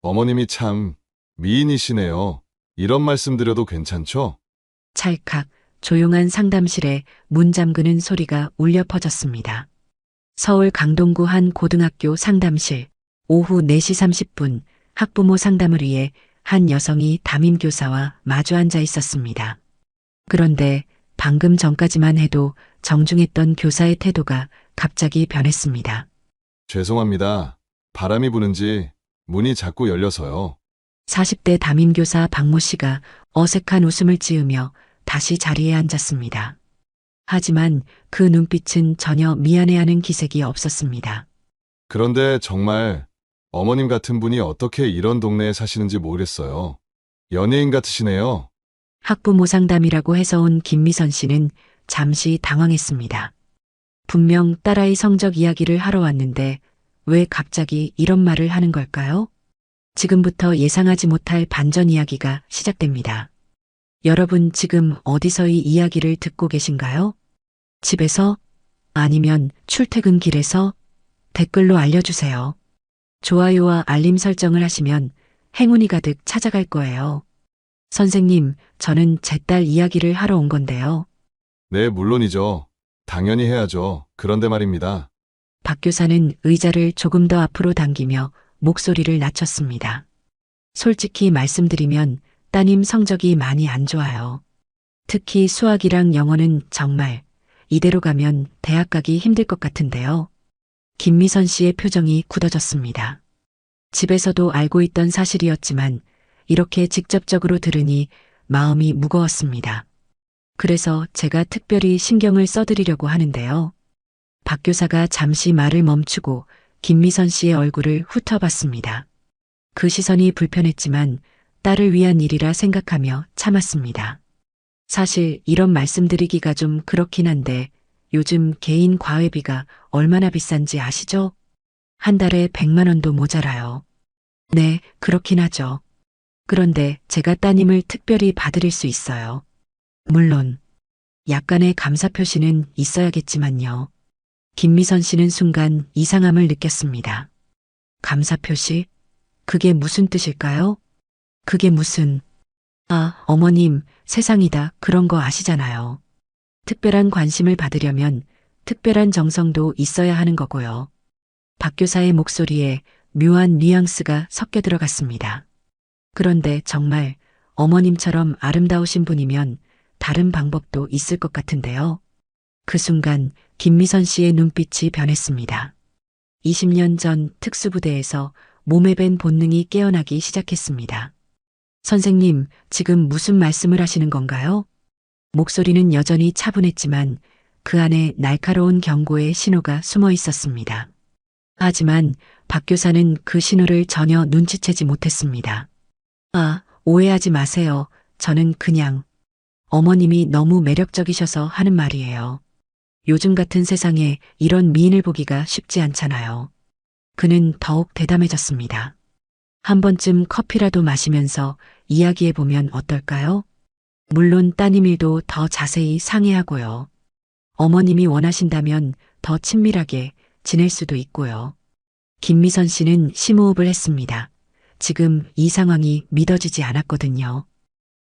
어머님이 참 미인이시네요. 이런 말씀 드려도 괜찮죠? 찰칵 조용한 상담실에 문 잠그는 소리가 울려 퍼졌습니다. 서울 강동구 한 고등학교 상담실. 오후 4시 30분 학부모 상담을 위해 한 여성이 담임교사와 마주 앉아 있었습니다. 그런데 방금 전까지만 해도 정중했던 교사의 태도가 갑자기 변했습니다. 죄송합니다. 바람이 부는지 문이 자꾸 열려서요. 40대 담임교사 박모 씨가 어색한 웃음을 지으며 다시 자리에 앉았습니다. 하지만 그 눈빛은 전혀 미안해하는 기색이 없었습니다. 그런데 정말 어머님 같은 분이 어떻게 이런 동네에 사시는지 모르겠어요. 연예인 같으시네요. 학부모 상담이라고 해서 온 김미선 씨는 잠시 당황했습니다. 분명 딸아이 성적 이야기를 하러 왔는데 왜 갑자기 이런 말을 하는 걸까요? 지금부터 예상하지 못할 반전 이야기가 시작됩니다. 여러분 지금 어디서 이 이야기를 듣고 계신가요? 집에서? 아니면 출퇴근길에서? 댓글로 알려주세요. 좋아요와 알림 설정을 하시면 행운이 가득 찾아갈 거예요. 선생님, 저는 제 딸 이야기를 하러 온 건데요. 네, 물론이죠. 당연히 해야죠. 그런데 말입니다. 박 교사는 의자를 조금 더 앞으로 당기며 목소리를 낮췄습니다. 솔직히 말씀드리면 따님 성적이 많이 안 좋아요. 특히 수학이랑 영어는 정말 이대로 가면 대학 가기 힘들 것 같은데요. 김미선 씨의 표정이 굳어졌습니다. 집에서도 알고 있던 사실이었지만 이렇게 직접적으로 들으니 마음이 무거웠습니다. 그래서 제가 특별히 신경을 써드리려고 하는데요. 박 교사가 잠시 말을 멈추고 김미선 씨의 얼굴을 훑어봤습니다. 그 시선이 불편했지만 딸을 위한 일이라 생각하며 참았습니다. 사실 이런 말씀드리기가 좀 그렇긴 한데 요즘 개인 과외비가 얼마나 비싼지 아시죠? 한 달에 100만 원도 모자라요. 네, 그렇긴 하죠. 그런데 제가 따님을 특별히 봐드릴 수 있어요. 물론 약간의 감사 표시는 있어야겠지만요. 김미선 씨는 순간 이상함을 느꼈습니다. 감사 표시? 그게 무슨 뜻일까요? 그게 무슨... 아, 어머님, 세상이다. 그런 거 아시잖아요. 특별한 관심을 받으려면 특별한 정성도 있어야 하는 거고요. 박 교사의 목소리에 묘한 뉘앙스가 섞여 들어갔습니다. 그런데 정말 어머님처럼 아름다우신 분이면 다른 방법도 있을 것 같은데요. 그 순간 김미선 씨의 눈빛이 변했습니다. 20년 전 특수부대에서 몸에 밴 본능이 깨어나기 시작했습니다. 선생님, 지금 무슨 말씀을 하시는 건가요? 목소리는 여전히 차분했지만 그 안에 날카로운 경고의 신호가 숨어 있었습니다. 하지만 박 교사는 그 신호를 전혀 눈치채지 못했습니다. 아, 오해하지 마세요. 저는 그냥 어머님이 너무 매력적이셔서 하는 말이에요. 요즘 같은 세상에 이런 미인을 보기가 쉽지 않잖아요. 그는 더욱 대담해졌습니다. 한 번쯤 커피라도 마시면서 이야기해보면 어떨까요? 물론 따님 일도 더 자세히 상의하고요. 어머님이 원하신다면 더 친밀하게 지낼 수도 있고요. 김미선 씨는 심호흡을 했습니다. 지금 이 상황이 믿어지지 않았거든요.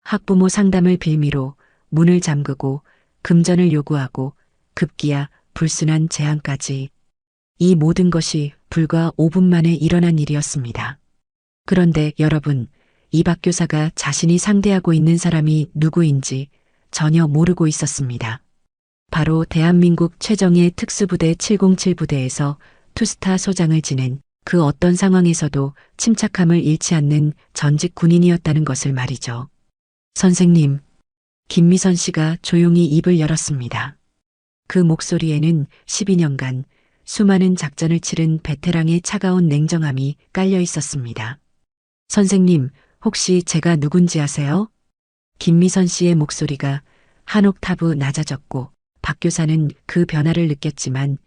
학부모 상담을 빌미로 문을 잠그고 금전을 요구하고 급기야 불순한 제안까지. 이 모든 것이 불과 5분 만에 일어난 일이었습니다. 그런데 여러분, 이 박 교사가 자신이 상대하고 있는 사람이 누구인지 전혀 모르고 있었습니다. 바로 대한민국 최정예 특수부대 707부대에서 투스타 소장을 지낸 그 어떤 상황에서도 침착함을 잃지 않는 전직 군인이었다는 것을 말이죠. 선생님, 김미선 씨가 조용히 입을 열었습니다. 그 목소리에는 12년간 수많은 작전을 치른 베테랑의 차가운 냉정함이 깔려 있었습니다. 선생님, 혹시 제가 누군지 아세요? 김미선 씨의 목소리가 한 옥타브 낮아졌고 박 교사는 그 변화를 느꼈지만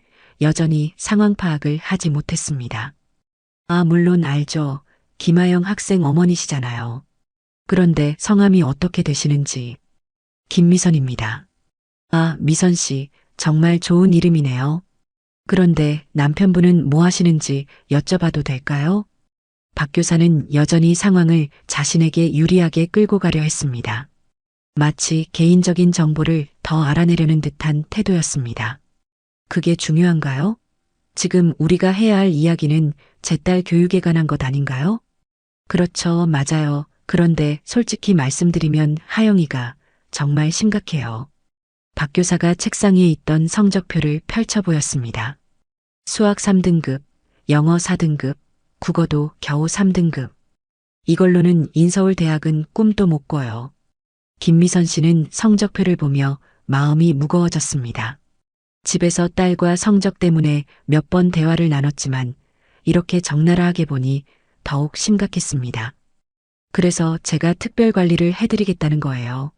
여전히 상황 파악을 하지 못했습니다. 아, 물론 알죠. 김아영 학생 어머니시잖아요. 그런데 성함이 어떻게 되시는지. 김미선입니다. 아, 미선 씨, 정말 좋은 이름이네요. 그런데 남편분은 뭐 하시는지 여쭤봐도 될까요? 박 교사는 여전히 상황을 자신에게 유리하게 끌고 가려 했습니다. 마치 개인적인 정보를 더 알아내려는 듯한 태도였습니다. 그게 중요한가요? 지금 우리가 해야 할 이야기는 제 딸 교육에 관한 것 아닌가요? 그렇죠, 맞아요. 그런데 솔직히 말씀드리면 하영이가 정말 심각해요. 박 교사가 책상 위에 있던 성적표를 펼쳐 보였습니다. 수학 3등급, 영어 4등급, 국어도 겨우 3등급. 이걸로는 인서울대학은 꿈도 못 꿔요. 김미선 씨는 성적표를 보며 마음이 무거워졌습니다. 집에서 딸과 성적 때문에 몇 번 대화를 나눴지만 이렇게 적나라하게 보니 더욱 심각했습니다. 그래서 제가 특별 관리를 해드리겠다는 거예요.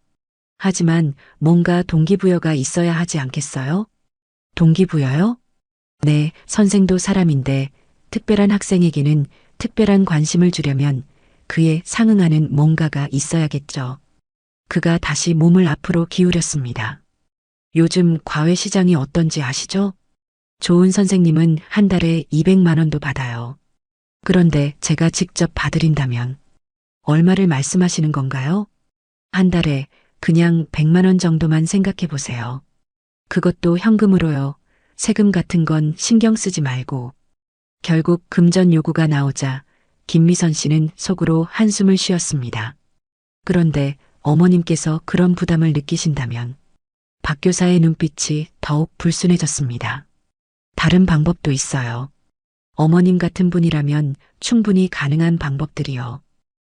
하지만 뭔가 동기부여가 있어야 하지 않겠어요? 동기부여요? 네, 선생도 사람인데 특별한 학생에게는 특별한 관심을 주려면 그에 상응하는 뭔가가 있어야겠죠. 그가 다시 몸을 앞으로 기울였습니다. 요즘 과외 시장이 어떤지 아시죠? 좋은 선생님은 한 달에 200만 원도 받아요. 그런데 제가 직접 봐드린다면 얼마를 말씀하시는 건가요? 한 달에 그냥 100만 원 정도만 생각해 보세요. 그것도 현금으로요. 세금 같은 건 신경 쓰지 말고. 결국 금전 요구가 나오자 김미선 씨는 속으로 한숨을 쉬었습니다. 그런데 어머님께서 그런 부담을 느끼신다면 박 교사의 눈빛이 더욱 불순해졌습니다. 다른 방법도 있어요. 어머님 같은 분이라면 충분히 가능한 방법들이요.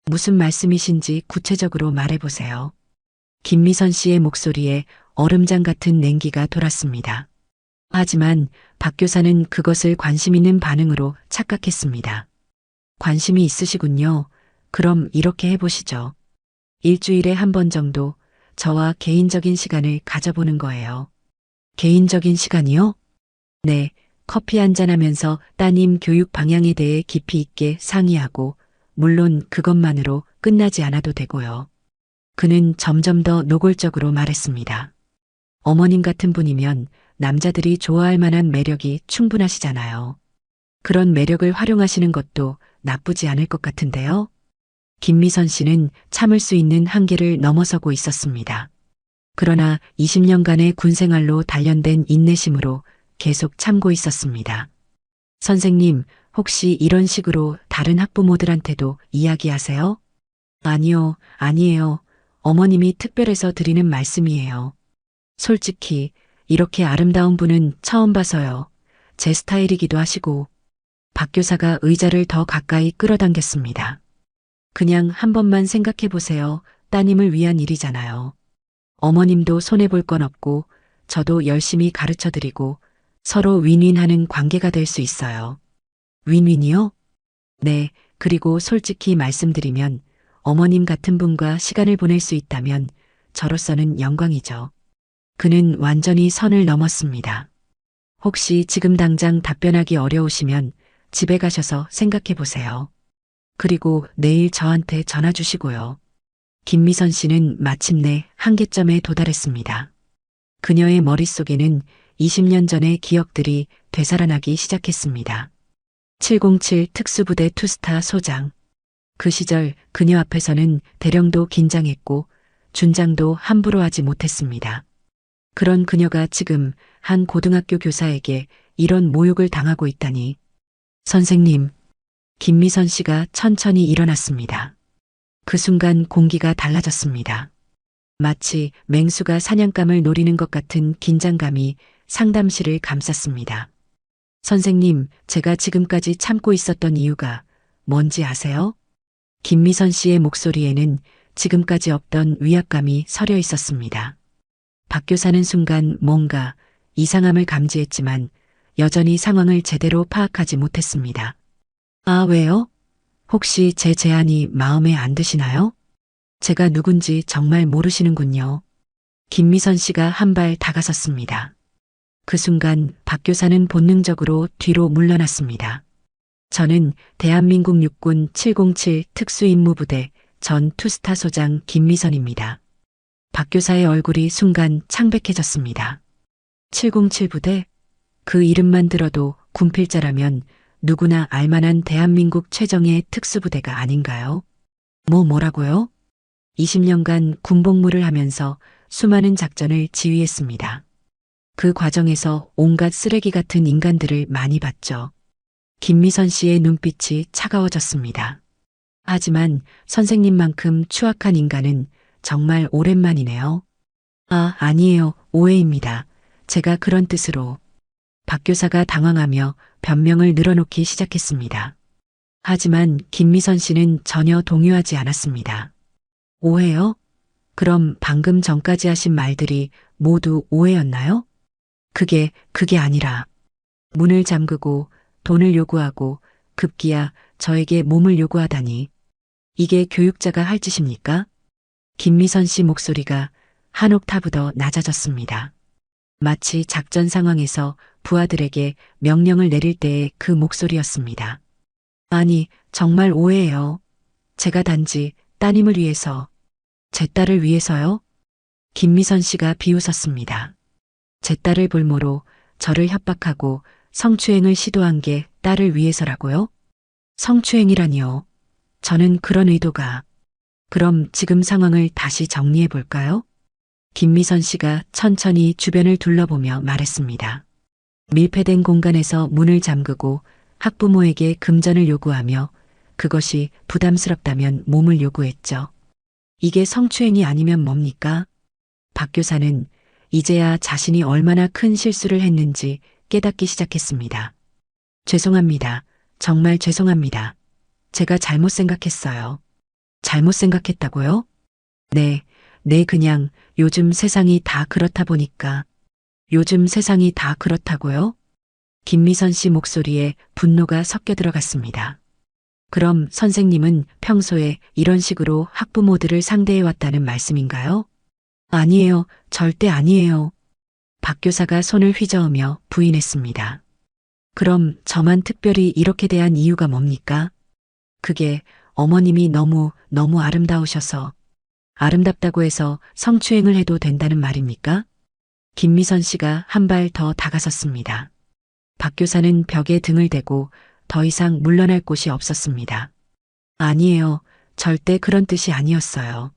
무슨 말씀이신지 구체적으로 말해보세요. 김미선 씨의 목소리에 얼음장 같은 냉기가 돌았습니다. 하지만 박 교사는 그것을 관심 있는 반응으로 착각했습니다. 관심이 있으시군요. 그럼 이렇게 해보시죠. 일주일에 한 번 정도 저와 개인적인 시간을 가져보는 거예요. 개인적인 시간이요? 네, 커피 한잔 하면서 따님 교육 방향에 대해 깊이 있게 상의하고, 물론 그것만으로 끝나지 않아도 되고요. 그는 점점 더 노골적으로 말했습니다. 어머님 같은 분이면 남자들이 좋아할 만한 매력이 충분하시잖아요. 그런 매력을 활용하시는 것도 나쁘지 않을 것 같은데요. 김미선 씨는 참을 수 있는 한계를 넘어서고 있었습니다. 그러나 20년간의 군 생활로 단련된 인내심으로 계속 참고 있었습니다. 선생님, 혹시 이런 식으로 다른 학부모들한테도 이야기하세요? 아니요, 아니에요. 어머님이 특별해서 드리는 말씀이에요. 솔직히 이렇게 아름다운 분은 처음 봐서요. 제 스타일이기도 하시고. 박 교사가 의자를 더 가까이 끌어당겼습니다. 그냥 한 번만 생각해 보세요. 따님을 위한 일이잖아요. 어머님도 손해볼 건 없고 저도 열심히 가르쳐 드리고 서로 윈윈하는 관계가 될 수 있어요. 윈윈이요? 네, 그리고 솔직히 말씀드리면 어머님 같은 분과 시간을 보낼 수 있다면 저로서는 영광이죠. 그는 완전히 선을 넘었습니다. 혹시 지금 당장 답변하기 어려우시면 집에 가셔서 생각해 보세요. 그리고 내일 저한테 전화 주시고요. 김미선 씨는 마침내 한계점에 도달했습니다. 그녀의 머릿속에는 20년 전의 기억들이 되살아나기 시작했습니다. 707 특수부대 투스타 소장. 그 시절 그녀 앞에서는 대령도 긴장했고 준장도 함부로 하지 못했습니다. 그런 그녀가 지금 한 고등학교 교사에게 이런 모욕을 당하고 있다니. 선생님, 김미선 씨가 천천히 일어났습니다. 그 순간 공기가 달라졌습니다. 마치 맹수가 사냥감을 노리는 것 같은 긴장감이 상담실을 감쌌습니다. 선생님, 제가 지금까지 참고 있었던 이유가 뭔지 아세요? 김미선 씨의 목소리에는 지금까지 없던 위압감이 서려 있었습니다. 박 교사는 순간 뭔가 이상함을 감지했지만 여전히 상황을 제대로 파악하지 못했습니다. 아, 왜요? 혹시 제 제안이 마음에 안 드시나요? 제가 누군지 정말 모르시는군요. 김미선 씨가 한 발 다가섰습니다. 그 순간 박 교사는 본능적으로 뒤로 물러났습니다. 저는 대한민국 육군 707 특수임무부대 전 투스타 소장 김미선입니다. 박 교사의 얼굴이 순간 창백해졌습니다. 707 부대? 그 이름만 들어도 군필자라면 누구나 알만한 대한민국 최정예 특수부대가 아닌가요? 뭐라고요? 20년간 군복무를 하면서 수많은 작전을 지휘했습니다. 그 과정에서 온갖 쓰레기 같은 인간들을 많이 봤죠. 김미선 씨의 눈빛이 차가워졌습니다. 하지만 선생님만큼 추악한 인간은 정말 오랜만이네요. 아니에요. 오해입니다. 제가 그런 뜻으로. 박 교사가 당황하며 변명을 늘어놓기 시작했습니다. 하지만 김미선 씨는 전혀 동요하지 않았습니다. 오해요? 그럼 방금 전까지 하신 말들이 모두 오해였나요? 그게 아니라 문을 잠그고 돈을 요구하고 급기야 저에게 몸을 요구하다니. 이게 교육자가 할 짓입니까? 김미선 씨 목소리가 한 옥타브 더 낮아졌습니다. 마치 작전 상황에서 부하들에게 명령을 내릴 때의 그 목소리였습니다. 아니, 정말 오해예요. 제가 단지 따님을 위해서, 제 딸을 위해서요? 김미선 씨가 비웃었습니다. 제 딸을 볼모로 저를 협박하고 성추행을 시도한 게 딸을 위해서라고요? 성추행이라니요. 저는 그런 의도가. 그럼 지금 상황을 다시 정리해 볼까요? 김미선 씨가 천천히 주변을 둘러보며 말했습니다. 밀폐된 공간에서 문을 잠그고 학부모에게 금전을 요구하며 그것이 부담스럽다면 몸을 요구했죠. 이게 성추행이 아니면 뭡니까? 박 교사는 이제야 자신이 얼마나 큰 실수를 했는지 깨닫기 시작했습니다. 죄송합니다. 정말 죄송합니다. 제가 잘못 생각했어요. 잘못 생각했다고요? 네, 그냥 요즘 세상이 다 그렇다 보니까. 요즘 세상이 다 그렇다고요? 김미선 씨 목소리에 분노가 섞여 들어갔습니다. 그럼 선생님은 평소에 이런 식으로 학부모들을 상대해 왔다는 말씀인가요? 아니에요. 절대 아니에요. 박 교사가 손을 휘저으며 부인했습니다. 그럼 저만 특별히 이렇게 대한 이유가 뭡니까? 그게 어머님이 너무 아름다우셔서. 아름답다고 해서 성추행을 해도 된다는 말입니까? 김미선 씨가 한 발 더 다가섰습니다. 박 교사는 벽에 등을 대고 더 이상 물러날 곳이 없었습니다. 아니에요. 절대 그런 뜻이 아니었어요.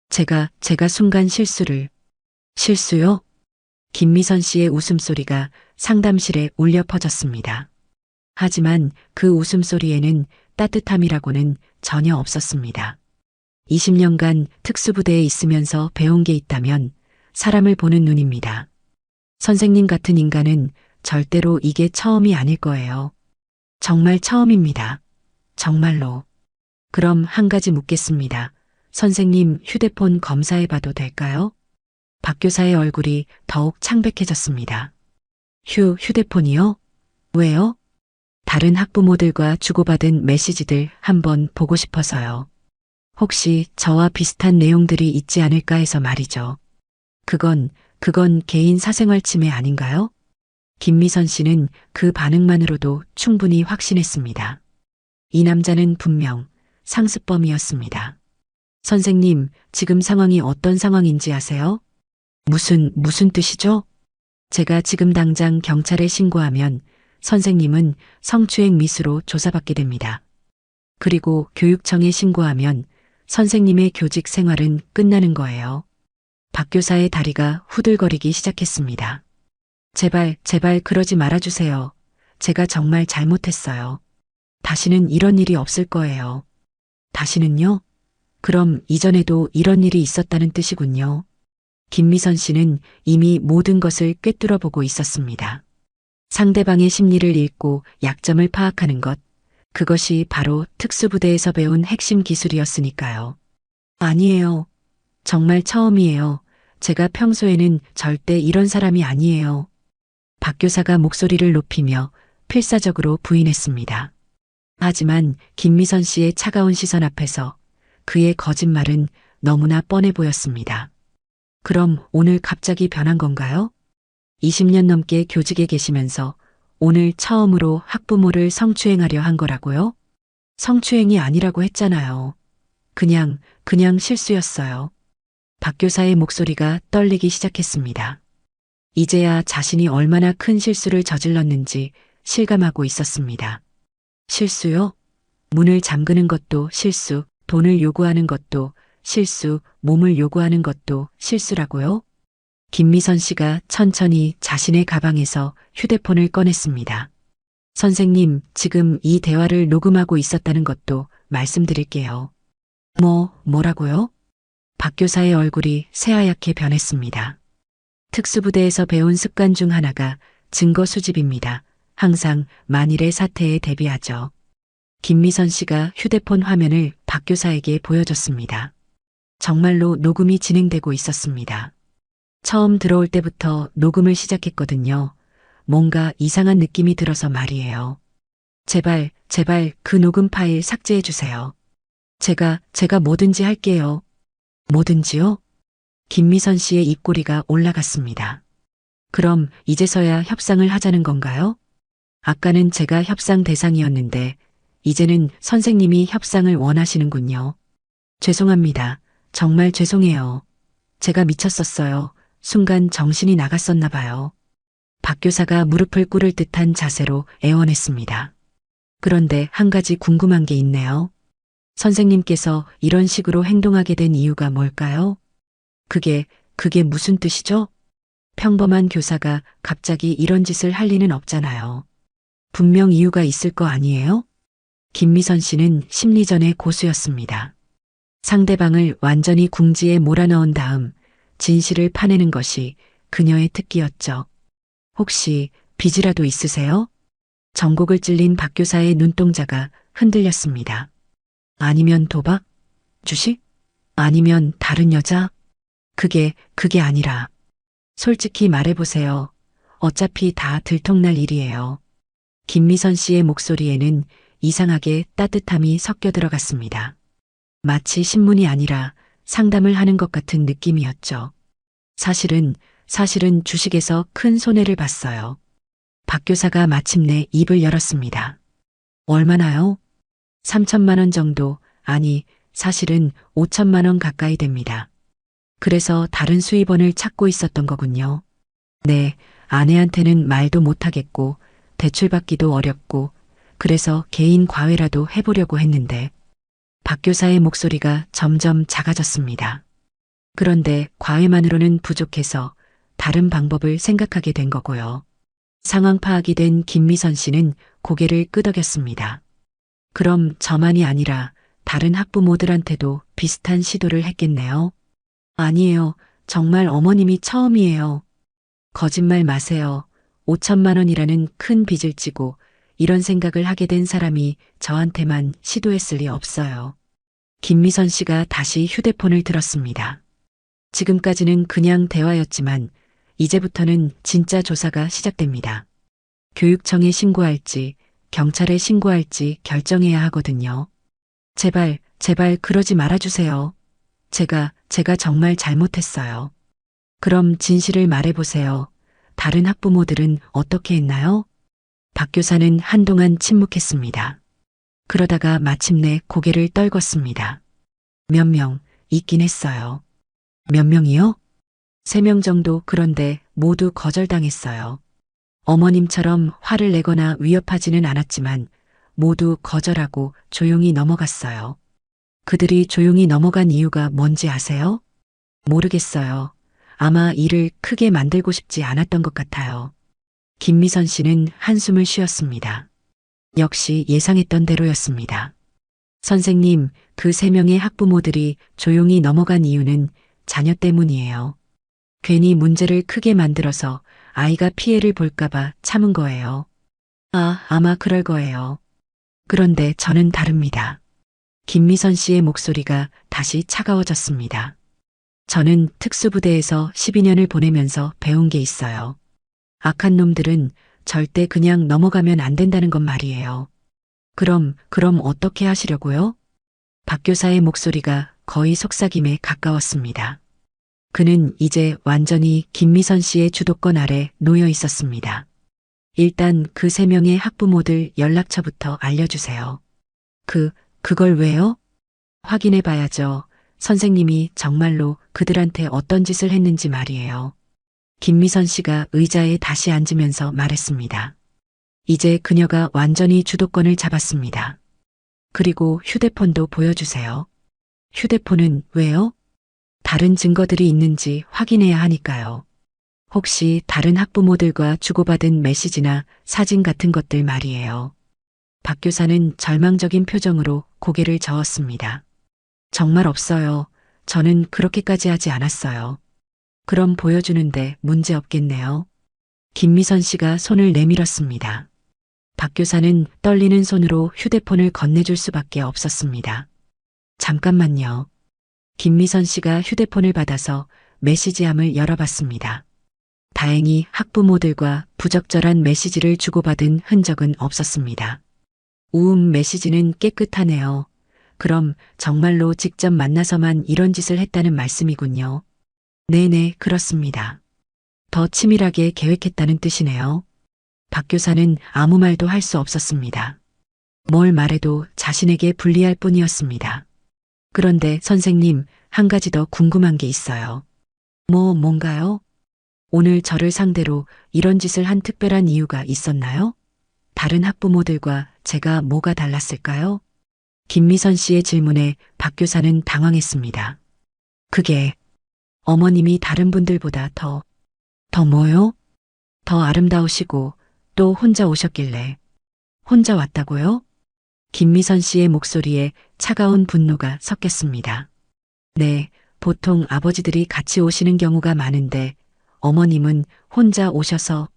제가 순간 실수요? 김미선 씨의 웃음소리가 상담실에 울려 퍼졌습니다. 하지만 그 웃음소리에는 따뜻함이라고는 전혀 없었습니다. 20년간 특수부대에 있으면서 배운 게 있다면 사람을 보는 눈입니다. 선생님 같은 인간은 절대로 이게 처음이 아닐 거예요. 정말 처음입니다. 정말로. 그럼 한 가지 묻겠습니다. 선생님 휴대폰 검사해봐도 될까요? 박 교사의 얼굴이 더욱 창백해졌습니다. 휴대폰이요? 왜요? 다른 학부모들과 주고받은 메시지들 한번 보고 싶어서요. 혹시 저와 비슷한 내용들이 있지 않을까 해서 말이죠. 그건 개인 사생활 침해 아닌가요? 김미선 씨는 그 반응만으로도 충분히 확신했습니다. 이 남자는 분명 상습범이었습니다. 선생님, 지금 상황이 어떤 상황인지 아세요? 무슨 뜻이죠? 제가 지금 당장 경찰에 신고하면 선생님은 성추행 미수로 조사받게 됩니다. 그리고 교육청에 신고하면 선생님의 교직 생활은 끝나는 거예요. 박 교사의 다리가 후들거리기 시작했습니다. 제발 그러지 말아주세요. 제가 정말 잘못했어요. 다시는 이런 일이 없을 거예요. 다시는요? 그럼 이전에도 이런 일이 있었다는 뜻이군요. 김미선 씨는 이미 모든 것을 꿰뚫어 보고 있었습니다. 상대방의 심리를 읽고 약점을 파악하는 것, 그것이 바로 특수부대에서 배운 핵심 기술이었으니까요. 아니에요. 정말 처음이에요. 제가 평소에는 절대 이런 사람이 아니에요. 박 교사가 목소리를 높이며 필사적으로 부인했습니다. 하지만 김미선 씨의 차가운 시선 앞에서 그의 거짓말은 너무나 뻔해 보였습니다. 그럼 오늘 갑자기 변한 건가요? 20년 넘게 교직에 계시면서 오늘 처음으로 학부모를 성추행하려 한 거라고요? 성추행이 아니라고 했잖아요. 그냥 실수였어요. 박 교사의 목소리가 떨리기 시작했습니다. 이제야 자신이 얼마나 큰 실수를 저질렀는지 실감하고 있었습니다. 실수요? 문을 잠그는 것도 실수, 돈을 요구하는 것도 실수, 몸을 요구하는 것도 실수라고요? 김미선 씨가 천천히 자신의 가방에서 휴대폰을 꺼냈습니다. 선생님, 지금 이 대화를 녹음하고 있었다는 것도 말씀드릴게요. 뭐라고요? 박 교사의 얼굴이 새하얗게 변했습니다. 특수부대에서 배운 습관 중 하나가 증거 수집입니다. 항상 만일의 사태에 대비하죠. 김미선 씨가 휴대폰 화면을 박 교사에게 보여줬습니다. 정말로 녹음이 진행되고 있었습니다. 처음 들어올 때부터 녹음을 시작했거든요. 뭔가 이상한 느낌이 들어서 말이에요. 제발 그 녹음 파일 삭제해 주세요. 제가 뭐든지 할게요. 뭐든지요? 김미선 씨의 입꼬리가 올라갔습니다. 그럼 이제서야 협상을 하자는 건가요? 아까는 제가 협상 대상이었는데 이제는 선생님이 협상을 원하시는군요. 죄송합니다. 정말 죄송해요. 제가 미쳤었어요. 순간 정신이 나갔었나 봐요. 박 교사가 무릎을 꿇을 듯한 자세로 애원했습니다. 그런데 한 가지 궁금한 게 있네요. 선생님께서 이런 식으로 행동하게 된 이유가 뭘까요? 그게 무슨 뜻이죠? 평범한 교사가 갑자기 이런 짓을 할 리는 없잖아요. 분명 이유가 있을 거 아니에요? 김미선 씨는 심리전의 고수였습니다. 상대방을 완전히 궁지에 몰아넣은 다음 진실을 파내는 것이 그녀의 특기였죠. 혹시 빚이라도 있으세요? 전곡을 찔린 박 교사의 눈동자가 흔들렸습니다. 아니면 도박? 주식? 아니면 다른 여자? 그게 아니라. 솔직히 말해보세요. 어차피 다 들통날 일이에요. 김미선 씨의 목소리에는 이상하게 따뜻함이 섞여 들어갔습니다. 마치 신문이 아니라 상담을 하는 것 같은 느낌이었죠. 사실은 주식에서 큰 손해를 봤어요. 박 교사가 마침내 입을 열었습니다. 얼마나요? 3천만 원 정도, 아니, 사실은 5천만 원 가까이 됩니다. 그래서 다른 수입원을 찾고 있었던 거군요. 네, 아내한테는 말도 못하겠고, 대출받기도 어렵고, 그래서 개인 과외라도 해보려고 했는데, 박 교사의 목소리가 점점 작아졌습니다. 그런데 과외만으로는 부족해서 다른 방법을 생각하게 된 거고요. 상황 파악이 된 김미선 씨는 고개를 끄덕였습니다. 그럼 저만이 아니라 다른 학부모들한테도 비슷한 시도를 했겠네요. 아니에요. 정말 어머님이 처음이에요. 거짓말 마세요. 5천만 원이라는 큰 빚을 지고 이런 생각을 하게 된 사람이 저한테만 시도했을 리 없어요. 김미선 씨가 다시 휴대폰을 들었습니다. 지금까지는 그냥 대화였지만 이제부터는 진짜 조사가 시작됩니다. 교육청에 신고할지 경찰에 신고할지 결정해야 하거든요. 제발 그러지 말아주세요. 제가 정말 잘못했어요. 그럼 진실을 말해보세요. 다른 학부모들은 어떻게 했나요? 박 교사는 한동안 침묵했습니다. 그러다가 마침내 고개를 떨궜습니다. 몇 명 있긴 했어요. 몇 명이요? 3명 정도. 그런데 모두 거절당했어요. 어머님처럼 화를 내거나 위협하지는 않았지만 모두 거절하고 조용히 넘어갔어요. 그들이 조용히 넘어간 이유가 뭔지 아세요? 모르겠어요. 아마 일을 크게 만들고 싶지 않았던 것 같아요. 김미선 씨는 한숨을 쉬었습니다. 역시 예상했던 대로였습니다. 선생님, 그 3명의 학부모들이 조용히 넘어간 이유는 자녀 때문이에요. 괜히 문제를 크게 만들어서 아이가 피해를 볼까봐 참은 거예요. 아마 그럴 거예요. 그런데 저는 다릅니다. 김미선 씨의 목소리가 다시 차가워졌습니다. 저는 특수부대에서 12년을 보내면서 배운 게 있어요. 악한 놈들은 절대 그냥 넘어가면 안 된다는 건 말이에요. 그럼 어떻게 하시려고요? 박 교사의 목소리가 거의 속삭임에 가까웠습니다. 그는 이제 완전히 김미선 씨의 주도권 아래 놓여 있었습니다. 일단 그 3명의 학부모들 연락처부터 알려주세요. 그걸 왜요? 확인해 봐야죠. 선생님이 정말로 그들한테 어떤 짓을 했는지 말이에요. 김미선 씨가 의자에 다시 앉으면서 말했습니다. 이제 그녀가 완전히 주도권을 잡았습니다. 그리고 휴대폰도 보여주세요. 휴대폰은 왜요? 다른 증거들이 있는지 확인해야 하니까요. 혹시 다른 학부모들과 주고받은 메시지나 사진 같은 것들 말이에요. 박 교사는 절망적인 표정으로 고개를 저었습니다. 정말 없어요. 저는 그렇게까지 하지 않았어요. 그럼 보여주는데 문제 없겠네요. 김미선 씨가 손을 내밀었습니다. 박 교사는 떨리는 손으로 휴대폰을 건네줄 수밖에 없었습니다. 잠깐만요. 김미선 씨가 휴대폰을 받아서 메시지함을 열어봤습니다. 다행히 학부모들과 부적절한 메시지를 주고받은 흔적은 없었습니다. 메시지는 깨끗하네요. 그럼 정말로 직접 만나서만 이런 짓을 했다는 말씀이군요. 네네, 그렇습니다. 더 치밀하게 계획했다는 뜻이네요. 박 교사는 아무 말도 할 수 없었습니다. 뭘 말해도 자신에게 불리할 뿐이었습니다. 그런데 선생님, 한 가지 더 궁금한 게 있어요. 뭔가요? 오늘 저를 상대로 이런 짓을 한 특별한 이유가 있었나요? 다른 학부모들과 제가 뭐가 달랐을까요? 김미선 씨의 질문에 박 교사는 당황했습니다. 그게 어머님이 다른 분들보다 더 뭐요? 더 아름다우시고 또 혼자 오셨길래. 혼자 왔다고요? 김미선 씨의 목소리에 차가운 분노가 섞였습니다. 네, 보통 아버지들이 같이 오시는 경우가 많은데 어머님은 혼자 오셔서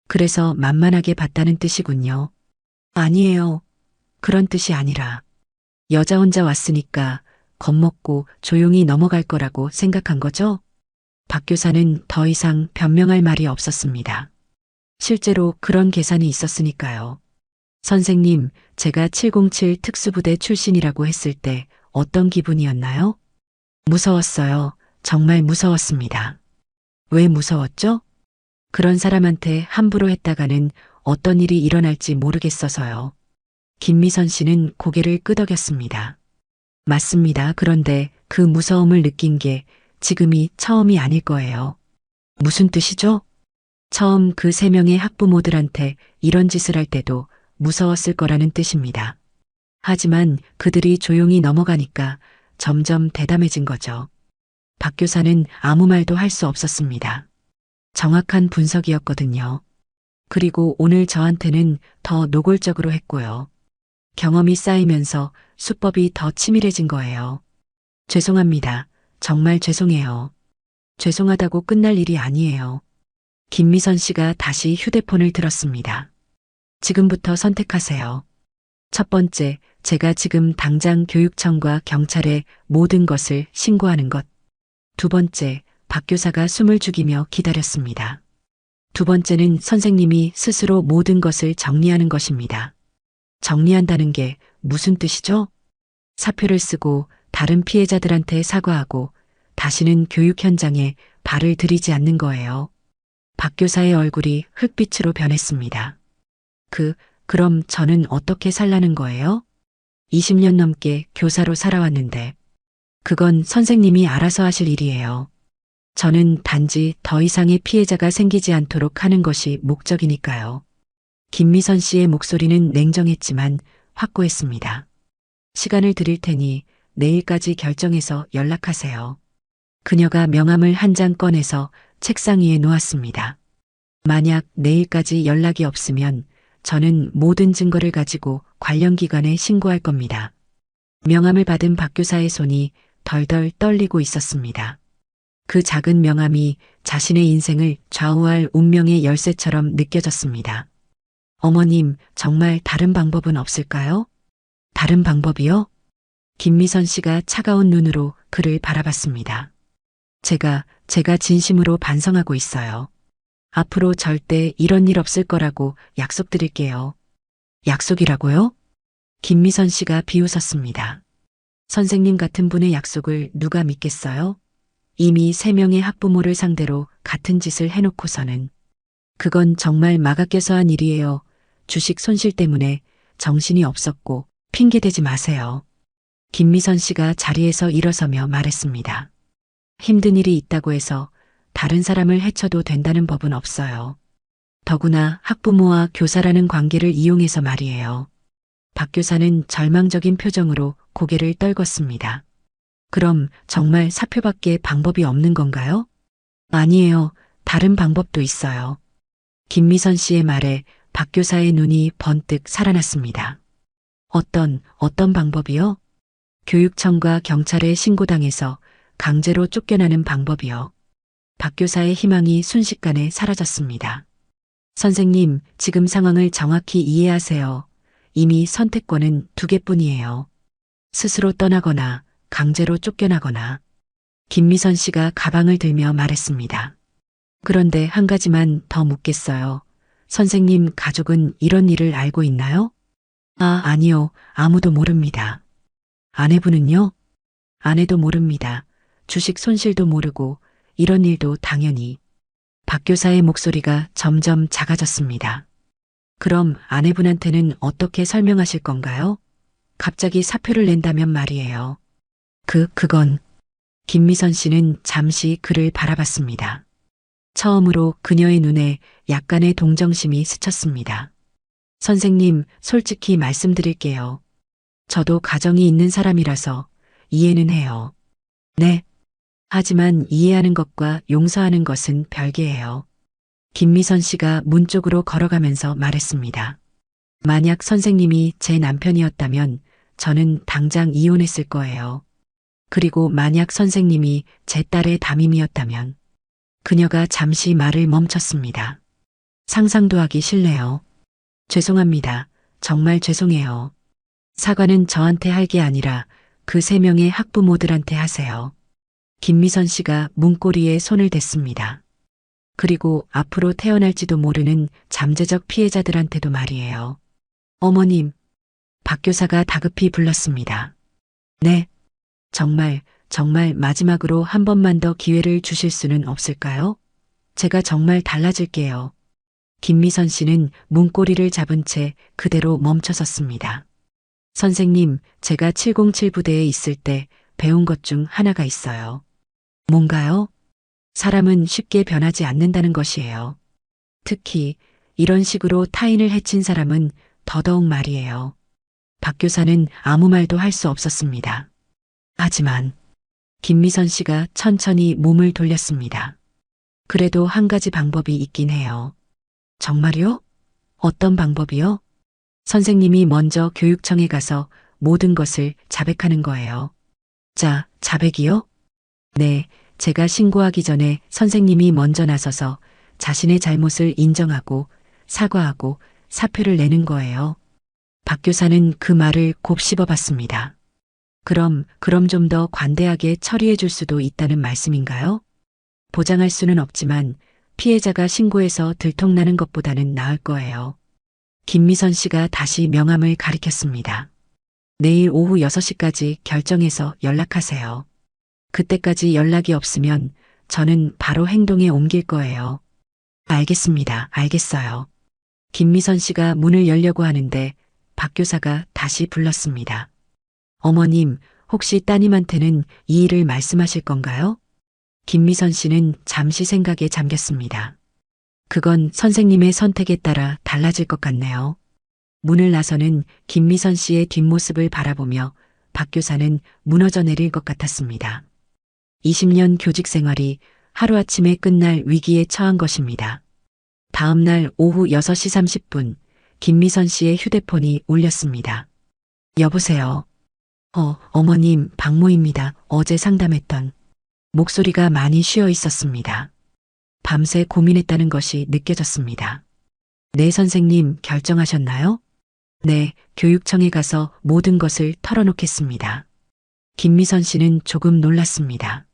그래서 만만하게 봤다는 뜻이군요. 아니에요. 그런 뜻이 아니라 여자 혼자 왔으니까 겁먹고 조용히 넘어갈 거라고 생각한 거죠? 박 교사는 더 이상 변명할 말이 없었습니다. 실제로 그런 계산이 있었으니까요. 선생님, 제가 707 특수부대 출신이라고 했을 때 어떤 기분이었나요? 무서웠어요. 정말 무서웠습니다. 왜 무서웠죠? 그런 사람한테 함부로 했다가는 어떤 일이 일어날지 모르겠어서요. 김미선 씨는 고개를 끄덕였습니다. 맞습니다. 그런데 그 무서움을 느낀 게 지금이 처음이 아닐 거예요. 무슨 뜻이죠? 처음 그 3명의 학부모들한테 이런 짓을 할 때도 무서웠을 거라는 뜻입니다. 하지만 그들이 조용히 넘어가니까 점점 대담해진 거죠. 박 교사는 아무 말도 할 수 없었습니다. 정확한 분석이었거든요. 그리고 오늘 저한테는 더 노골적으로 했고요. 경험이 쌓이면서 수법이 더 치밀해진 거예요. 죄송합니다. 정말 죄송해요. 죄송하다고 끝날 일이 아니에요. 김미선 씨가 다시 휴대폰을 들었습니다. 지금부터 선택하세요. 첫 번째, 제가 지금 당장 교육청과 경찰에 모든 것을 신고하는 것. 두 번째, 박 교사가 숨을 죽이며 기다렸습니다. 두 번째는 선생님이 스스로 모든 것을 정리하는 것입니다. 정리한다는 게 무슨 뜻이죠? 사표를 쓰고 다른 피해자들한테 사과하고 다시는 교육 현장에 발을 들이지 않는 거예요. 박 교사의 얼굴이 흙빛으로 변했습니다. 그럼 저는 어떻게 살라는 거예요? 20년 넘게 교사로 살아왔는데 그건 선생님이 알아서 하실 일이에요. 저는 단지 더 이상의 피해자가 생기지 않도록 하는 것이 목적이니까요. 김미선 씨의 목소리는 냉정했지만 확고했습니다. 시간을 드릴 테니 내일까지 결정해서 연락하세요. 그녀가 명함을 한 장 꺼내서 책상 위에 놓았습니다. 만약 내일까지 연락이 없으면 저는 모든 증거를 가지고 관련 기관에 신고할 겁니다. 명함을 받은 박 교사의 손이 덜덜 떨리고 있었습니다. 그 작은 명함이 자신의 인생을 좌우할 운명의 열쇠처럼 느껴졌습니다. 어머님, 정말 다른 방법은 없을까요? 다른 방법이요? 김미선 씨가 차가운 눈으로 그를 바라봤습니다. 제가 진심으로 반성하고 있어요. 앞으로 절대 이런 일 없을 거라고 약속드릴게요. 약속이라고요? 김미선 씨가 비웃었습니다. 선생님 같은 분의 약속을 누가 믿겠어요? 이미 3명의 학부모를 상대로 같은 짓을 해놓고서는. 그건 정말 막아껴서 한 일이에요. 주식 손실 때문에 정신이 없었고 핑계대지 마세요. 김미선 씨가 자리에서 일어서며 말했습니다. 힘든 일이 있다고 해서 다른 사람을 해쳐도 된다는 법은 없어요. 더구나 학부모와 교사라는 관계를 이용해서 말이에요. 박 교사는 절망적인 표정으로 고개를 떨궜습니다. 그럼 정말 사표밖에 방법이 없는 건가요? 아니에요. 다른 방법도 있어요. 김미선 씨의 말에 박 교사의 눈이 번뜩 살아났습니다. 어떤 방법이요? 교육청과 경찰에 신고당해서 강제로 쫓겨나는 방법이요. 박 교사의 희망이 순식간에 사라졌습니다. 선생님, 지금 상황을 정확히 이해하세요. 이미 선택권은 두 개뿐이에요. 스스로 떠나거나 강제로 쫓겨나거나. 김미선 씨가 가방을 들며 말했습니다. 그런데 한 가지만 더 묻겠어요. 선생님 가족은 이런 일을 알고 있나요? 아니요. 아무도 모릅니다. 아내분은요? 아내도 모릅니다. 주식 손실도 모르고 이런 일도 당연히. 박 교사의 목소리가 점점 작아졌습니다. 그럼 아내분한테는 어떻게 설명하실 건가요? 갑자기 사표를 낸다면 말이에요. 그건. 김미선 씨는 잠시 그를 바라봤습니다. 처음으로 그녀의 눈에 약간의 동정심이 스쳤습니다. 선생님, 솔직히 말씀드릴게요. 저도 가정이 있는 사람이라서 이해는 해요. 네. 하지만 이해하는 것과 용서하는 것은 별개예요. 김미선 씨가 문 쪽으로 걸어가면서 말했습니다. 만약 선생님이 제 남편이었다면 저는 당장 이혼했을 거예요. 그리고 만약 선생님이 제 딸의 담임이었다면. 그녀가 잠시 말을 멈췄습니다. 상상도 하기 싫네요. 죄송합니다. 정말 죄송해요. 사과는 저한테 할 게 아니라 그 3명의 학부모들한테 하세요. 김미선 씨가 문고리에 손을 댔습니다. 그리고 앞으로 태어날지도 모르는 잠재적 피해자들한테도 말이에요. 어머님, 박 교사가 다급히 불렀습니다. 네. 정말 마지막으로 한 번만 더 기회를 주실 수는 없을까요? 제가 정말 달라질게요. 김미선 씨는 문고리를 잡은 채 그대로 멈춰섰습니다. 선생님, 제가 707 부대에 있을 때 배운 것 중 하나가 있어요. 뭔가요? 사람은 쉽게 변하지 않는다는 것이에요. 특히 이런 식으로 타인을 해친 사람은 더더욱 말이에요. 박 교사는 아무 말도 할 수 없었습니다. 하지만 김미선 씨가 천천히 몸을 돌렸습니다. 그래도 한 가지 방법이 있긴 해요. 정말요? 어떤 방법이요? 선생님이 먼저 교육청에 가서 모든 것을 자백하는 거예요. 자백이요? 네, 제가 신고하기 전에 선생님이 먼저 나서서 자신의 잘못을 인정하고 사과하고 사표를 내는 거예요. 박 교사는 그 말을 곱씹어 봤습니다. 그럼 좀 더 관대하게 처리해 줄 수도 있다는 말씀인가요? 보장할 수는 없지만 피해자가 신고해서 들통나는 것보다는 나을 거예요. 김미선 씨가 다시 명함을 가리켰습니다. 내일 오후 6시까지 결정해서 연락하세요. 그때까지 연락이 없으면 저는 바로 행동에 옮길 거예요. 알겠습니다. 알겠어요. 김미선 씨가 문을 열려고 하는데 박 교사가 다시 불렀습니다. 어머님, 혹시 따님한테는 이 일을 말씀하실 건가요? 김미선 씨는 잠시 생각에 잠겼습니다. 그건 선생님의 선택에 따라 달라질 것 같네요. 문을 나서는 김미선 씨의 뒷모습을 바라보며 박 교사는 무너져 내릴 것 같았습니다. 20년 교직 생활이 하루아침에 끝날 위기에 처한 것입니다. 다음 날 오후 6시 30분, 김미선 씨의 휴대폰이 울렸습니다. 여보세요. 어머님, 박모입니다. 어제 상담했던. 목소리가 많이 쉬어 있었습니다. 밤새 고민했다는 것이 느껴졌습니다. 네, 선생님, 결정하셨나요? 네, 교육청에 가서 모든 것을 털어놓겠습니다. 김미선 씨는 조금 놀랐습니다.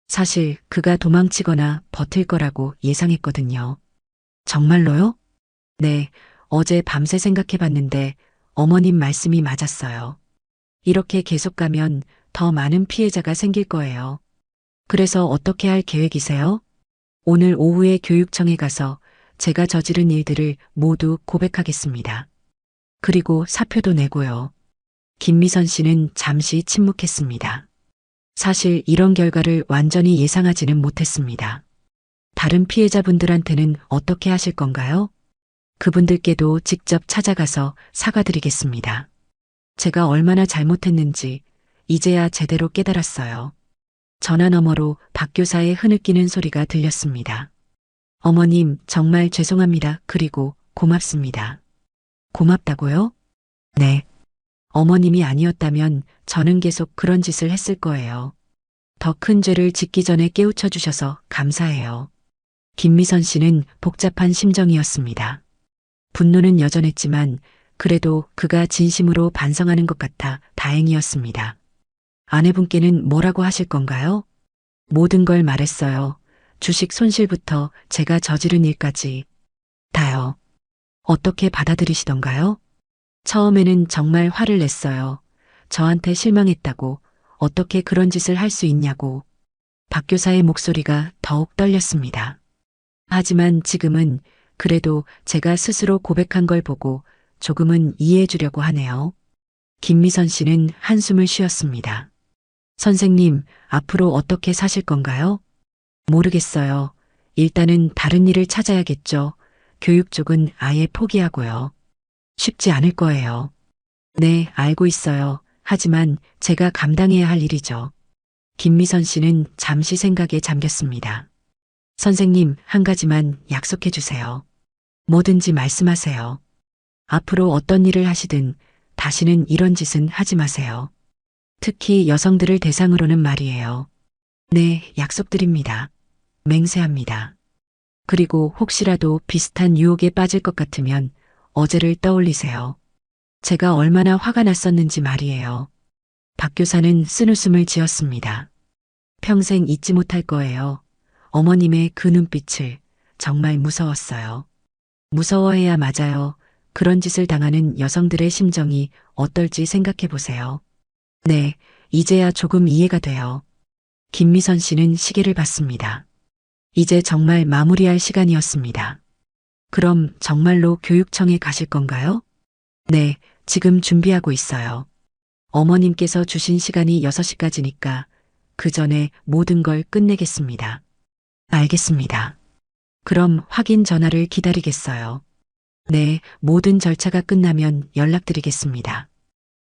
사실 그가 도망치거나 버틸 거라고 예상했거든요. 정말로요? 네, 어제 밤새 생각해봤는데 어머님 말씀이 맞았어요. 이렇게 계속 가면 더 많은 피해자가 생길 거예요. 그래서 어떻게 할 계획이세요? 오늘 오후에 교육청에 가서 제가 저지른 일들을 모두 고백하겠습니다. 그리고 사표도 내고요. 김미선 씨는 잠시 침묵했습니다. 사실 이런 결과를 완전히 예상하지는 못했습니다. 다른 피해자분들한테는 어떻게 하실 건가요? 그분들께도 직접 찾아가서 사과드리겠습니다. 제가 얼마나 잘못했는지 이제야 제대로 깨달았어요. 전화 너머로 박 교사의 흐느끼는 소리가 들렸습니다. 어머님, 정말 죄송합니다. 그리고 고맙습니다. 고맙다고요? 네. 어머님이 아니었다면 저는 계속 그런 짓을 했을 거예요. 더 큰 죄를 짓기 전에 깨우쳐 주셔서 감사해요. 김미선 씨는 복잡한 심정이었습니다. 분노는 여전했지만 그래도 그가 진심으로 반성하는 것 같아 다행이었습니다. 아내분께는 뭐라고 하실 건가요? 모든 걸 말했어요. 주식 손실부터 제가 저지른 일까지 다요. 어떻게 받아들이시던가요? 처음에는 정말 화를 냈어요. 저한테 실망했다고, 어떻게 그런 짓을 할 수 있냐고. 박 교사의 목소리가 더욱 떨렸습니다. 하지만 지금은 그래도 제가 스스로 고백한 걸 보고 조금은 이해해 주려고 하네요. 김미선 씨는 한숨을 쉬었습니다. 선생님, 앞으로 어떻게 사실 건가요? 모르겠어요. 일단은 다른 일을 찾아야겠죠. 교육 쪽은 아예 포기하고요. 쉽지 않을 거예요. 네, 알고 있어요. 하지만 제가 감당해야 할 일이죠. 김미선 씨는 잠시 생각에 잠겼습니다. 선생님, 한 가지만 약속해 주세요. 뭐든지 말씀하세요. 앞으로 어떤 일을 하시든 다시는 이런 짓은 하지 마세요. 특히 여성들을 대상으로는 말이에요. 네, 약속드립니다. 맹세합니다. 그리고 혹시라도 비슷한 유혹에 빠질 것 같으면 어제를 떠올리세요. 제가 얼마나 화가 났었는지 말이에요. 박 교사는 쓴웃음을 지었습니다. 평생 잊지 못할 거예요. 어머님의 그 눈빛을 정말 무서웠어요. 무서워해야 맞아요. 그런 짓을 당하는 여성들의 심정이 어떨지 생각해 보세요. 네, 이제야 조금 이해가 돼요. 김미선 씨는 시계를 봤습니다. 이제 정말 마무리할 시간이었습니다. 그럼 정말로 교육청에 가실 건가요? 네, 지금 준비하고 있어요. 어머님께서 주신 시간이 6시까지니까 그 전에 모든 걸 끝내겠습니다. 알겠습니다. 그럼 확인 전화를 기다리겠어요. 네, 모든 절차가 끝나면 연락드리겠습니다.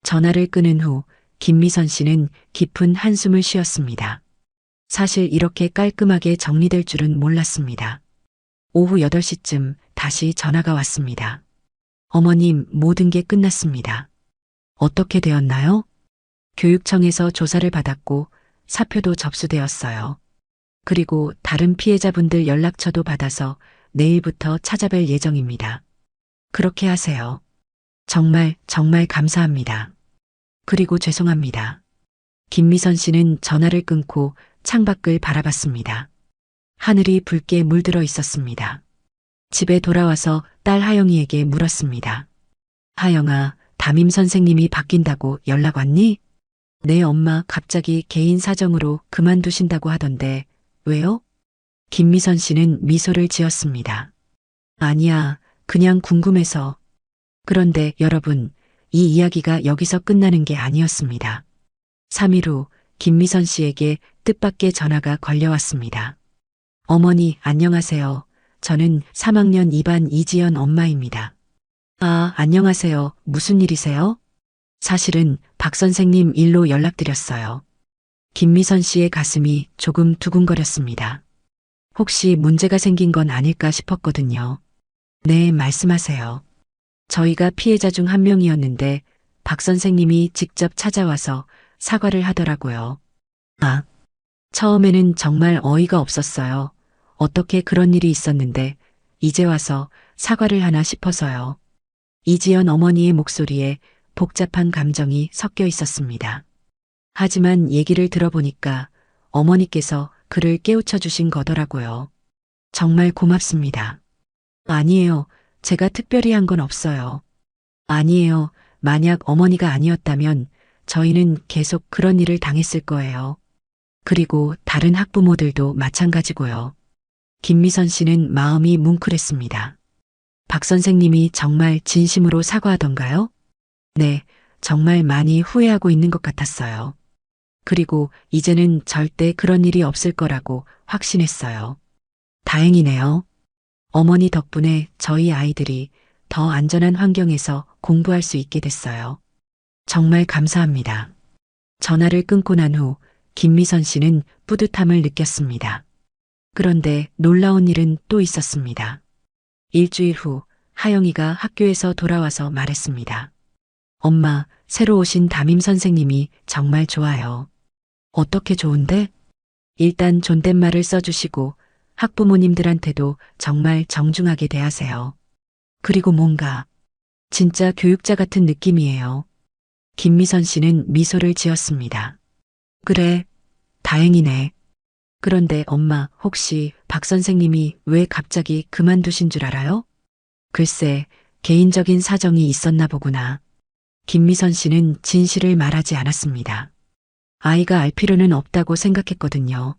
전화를 끊은 후 김미선 씨는 깊은 한숨을 쉬었습니다. 사실 이렇게 깔끔하게 정리될 줄은 몰랐습니다. 오후 8시쯤 다시 전화가 왔습니다. 어머님, 모든 게 끝났습니다. 어떻게 되었나요? 교육청에서 조사를 받았고 사표도 접수되었어요. 그리고 다른 피해자분들 연락처도 받아서 내일부터 찾아뵐 예정입니다. 그렇게 하세요. 정말 감사합니다. 그리고 죄송합니다. 김미선 씨는 전화를 끊고 창밖을 바라봤습니다. 하늘이 붉게 물들어 있었습니다. 집에 돌아와서 딸 하영이에게 물었습니다. 하영아, 담임 선생님이 바뀐다고 연락 왔니? 네, 엄마 갑자기 개인 사정으로 그만두신다고 하던데 왜요? 김미선 씨는 미소를 지었습니다. 아니야, 그냥 궁금해서. 그런데 여러분, 이 이야기가 여기서 끝나는 게 아니었습니다. 3일 후 김미선 씨에게 뜻밖의 전화가 걸려왔습니다. 어머니, 안녕하세요. 저는 3학년 2반 이지연 엄마입니다. 아, 안녕하세요. 무슨 일이세요? 사실은 박 선생님 일로 연락드렸어요. 김미선 씨의 가슴이 조금 두근거렸습니다. 혹시 문제가 생긴 건 아닐까 싶었거든요. 네, 말씀하세요. 저희가 피해자 중 한 명이었는데 박 선생님이 직접 찾아와서 사과를 하더라고요. 아, 처음에는 정말 어이가 없었어요. 어떻게 그런 일이 있었는데 이제 와서 사과를 하나 싶어서요. 이지연 어머니의 목소리에 복잡한 감정이 섞여 있었습니다. 하지만 얘기를 들어보니까 어머니께서 그를 깨우쳐 주신 거더라고요. 정말 고맙습니다. 아니에요. 제가 특별히 한 건 없어요. 아니에요. 만약 어머니가 아니었다면 저희는 계속 그런 일을 당했을 거예요. 그리고 다른 학부모들도 마찬가지고요. 김미선 씨는 마음이 뭉클했습니다. 박 선생님이 정말 진심으로 사과하던가요? 네, 정말 많이 후회하고 있는 것 같았어요. 그리고 이제는 절대 그런 일이 없을 거라고 확신했어요. 다행이네요. 어머니 덕분에 저희 아이들이 더 안전한 환경에서 공부할 수 있게 됐어요. 정말 감사합니다. 전화를 끊고 난 후 김미선 씨는 뿌듯함을 느꼈습니다. 그런데 놀라운 일은 또 있었습니다. 일주일 후 하영이가 학교에서 돌아와서 말했습니다. 엄마, 새로 오신 담임 선생님이 정말 좋아요. 어떻게 좋은데? 일단 존댓말을 써주시고 학부모님들한테도 정말 정중하게 대하세요. 그리고 뭔가 진짜 교육자 같은 느낌이에요. 김미선 씨는 미소를 지었습니다. 그래, 다행이네. 그런데 엄마, 혹시 박 선생님이 왜 갑자기 그만두신 줄 알아요? 글쎄, 개인적인 사정이 있었나 보구나. 김미선 씨는 진실을 말하지 않았습니다. 아이가 알 필요는 없다고 생각했거든요.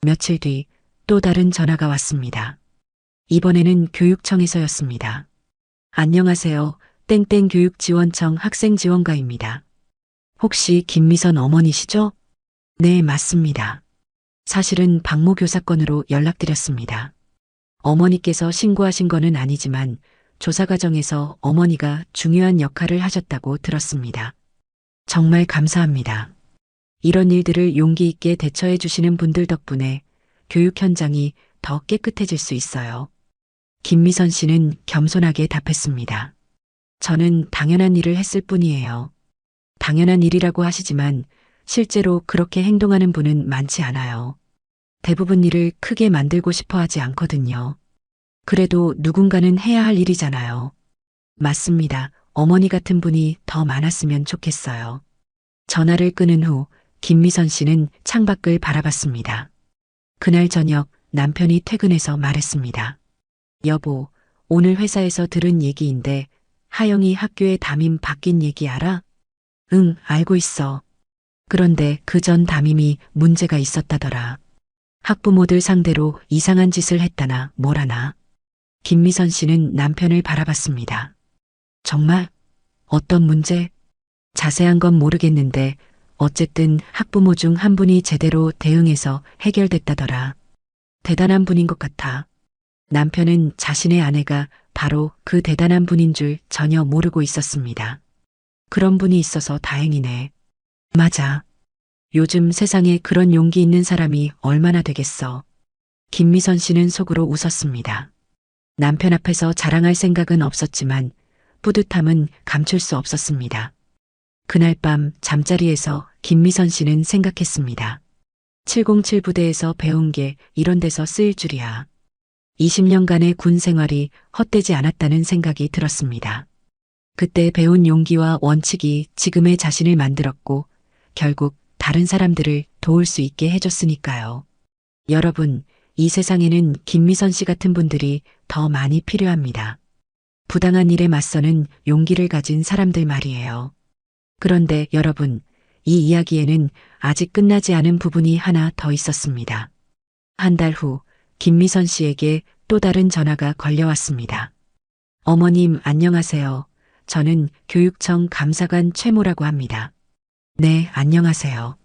며칠 뒤 또 다른 전화가 왔습니다. 이번에는 교육청에서였습니다. 안녕하세요. 땡땡 교육지원청 학생지원과입니다. 혹시 김미선 어머니시죠? 네, 맞습니다. 사실은 박모 교사 건으로 연락드렸습니다. 어머니께서 신고하신 거는 아니지만 조사 과정에서 어머니가 중요한 역할을 하셨다고 들었습니다. 정말 감사합니다. 이런 일들을 용기 있게 대처해 주시는 분들 덕분에 교육 현장이 더 깨끗해질 수 있어요. 김미선 씨는 겸손하게 답했습니다. 저는 당연한 일을 했을 뿐이에요. 당연한 일이라고 하시지만 실제로 그렇게 행동하는 분은 많지 않아요. 대부분 일을 크게 만들고 싶어 하지 않거든요. 그래도 누군가는 해야 할 일이잖아요. 맞습니다. 어머니 같은 분이 더 많았으면 좋겠어요. 전화를 끊은 후 김미선 씨는 창밖을 바라봤습니다. 그날 저녁 남편이 퇴근해서 말했습니다. 여보, 오늘 회사에서 들은 얘기인데 하영이 학교에 담임 바뀐 얘기 알아? 응, 알고 있어. 그런데 그 전 담임이 문제가 있었다더라. 학부모들 상대로 이상한 짓을 했다나 뭐라나. 김미선 씨는 남편을 바라봤습니다. 정말? 어떤 문제? 자세한 건 모르겠는데 어쨌든 학부모 중 한 분이 제대로 대응해서 해결됐다더라. 대단한 분인 것 같아. 남편은 자신의 아내가 바로 그 대단한 분인 줄 전혀 모르고 있었습니다. 그런 분이 있어서 다행이네. 맞아. 요즘 세상에 그런 용기 있는 사람이 얼마나 되겠어. 김미선 씨는 속으로 웃었습니다. 남편 앞에서 자랑할 생각은 없었지만 뿌듯함은 감출 수 없었습니다. 그날 밤 잠자리에서 김미선 씨는 생각했습니다. 707 부대에서 배운 게 이런 데서 쓰일 줄이야. 20년간의 군 생활이 헛되지 않았다는 생각이 들었습니다. 그때 배운 용기와 원칙이 지금의 자신을 만들었고 결국 다른 사람들을 도울 수 있게 해줬으니까요. 여러분, 이 세상에는 김미선 씨 같은 분들이 더 많이 필요합니다. 부당한 일에 맞서는 용기를 가진 사람들 말이에요. 그런데 여러분, 이 이야기에는 아직 끝나지 않은 부분이 하나 더 있었습니다. 한 달 후, 김미선 씨에게 또 다른 전화가 걸려왔습니다. 어머님, 안녕하세요. 저는 교육청 감사관 최모라고 합니다. 네, 안녕하세요.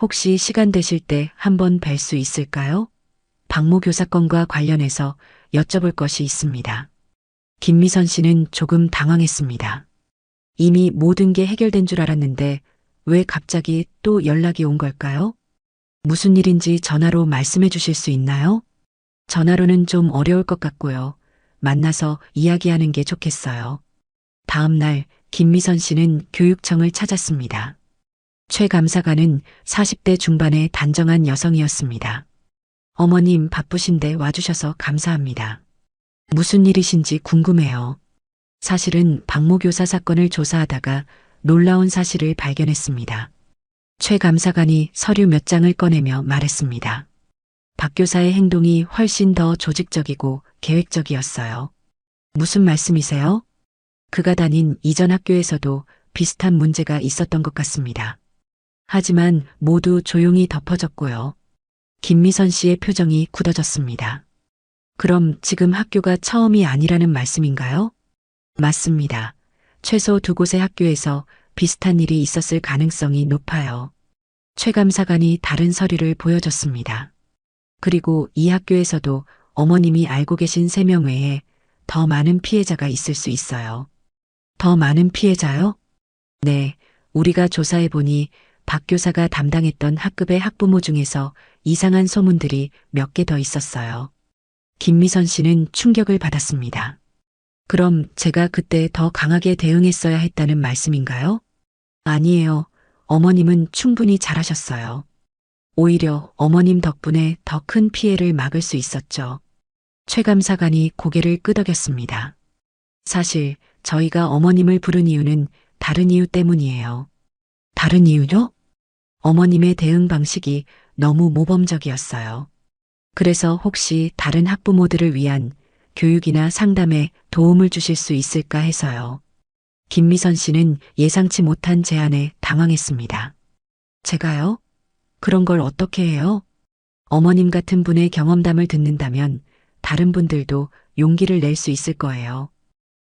혹시 시간 되실 때 한번 뵐 수 있을까요? 박모 교사 건과 관련해서 여쭤볼 것이 있습니다. 김미선 씨는 조금 당황했습니다. 이미 모든 게 해결된 줄 알았는데 왜 갑자기 또 연락이 온 걸까요? 무슨 일인지 전화로 말씀해 주실 수 있나요? 전화로는 좀 어려울 것 같고요. 만나서 이야기하는 게 좋겠어요. 다음 날 김미선 씨는 교육청을 찾았습니다. 최 감사관은 40대 중반의 단정한 여성이었습니다. 어머님 바쁘신데 와주셔서 감사합니다. 무슨 일이신지 궁금해요. 사실은 박모 교사 사건을 조사하다가 놀라운 사실을 발견했습니다. 최 감사관이 서류 몇 장을 꺼내며 말했습니다. 박 교사의 행동이 훨씬 더 조직적이고 계획적이었어요. 무슨 말씀이세요? 그가 다닌 이전 학교에서도 비슷한 문제가 있었던 것 같습니다. 하지만 모두 조용히 덮어졌고요. 김미선 씨의 표정이 굳어졌습니다. 그럼 지금 학교가 처음이 아니라는 말씀인가요? 맞습니다. 최소 2곳의 학교에서 비슷한 일이 있었을 가능성이 높아요. 최 감사관이 다른 서류를 보여줬습니다. 그리고 이 학교에서도 어머님이 알고 계신 3명 외에 더 많은 피해자가 있을 수 있어요. 더 많은 피해자요? 네, 우리가 조사해보니 박 교사가 담당했던 학급의 학부모 중에서 이상한 소문들이 몇 개 더 있었어요. 김미선 씨는 충격을 받았습니다. 그럼 제가 그때 더 강하게 대응했어야 했다는 말씀인가요? 아니에요. 어머님은 충분히 잘하셨어요. 오히려 어머님 덕분에 더 큰 피해를 막을 수 있었죠. 최 감사관이 고개를 끄덕였습니다. 사실 저희가 어머님을 부른 이유는 다른 이유 때문이에요. 다른 이유요? 어머님의 대응 방식이 너무 모범적이었어요. 그래서 혹시 다른 학부모들을 위한 교육이나 상담에 도움을 주실 수 있을까 해서요. 김미선 씨는 예상치 못한 제안에 당황했습니다. 제가요? 그런 걸 어떻게 해요? 어머님 같은 분의 경험담을 듣는다면 다른 분들도 용기를 낼 수 있을 거예요.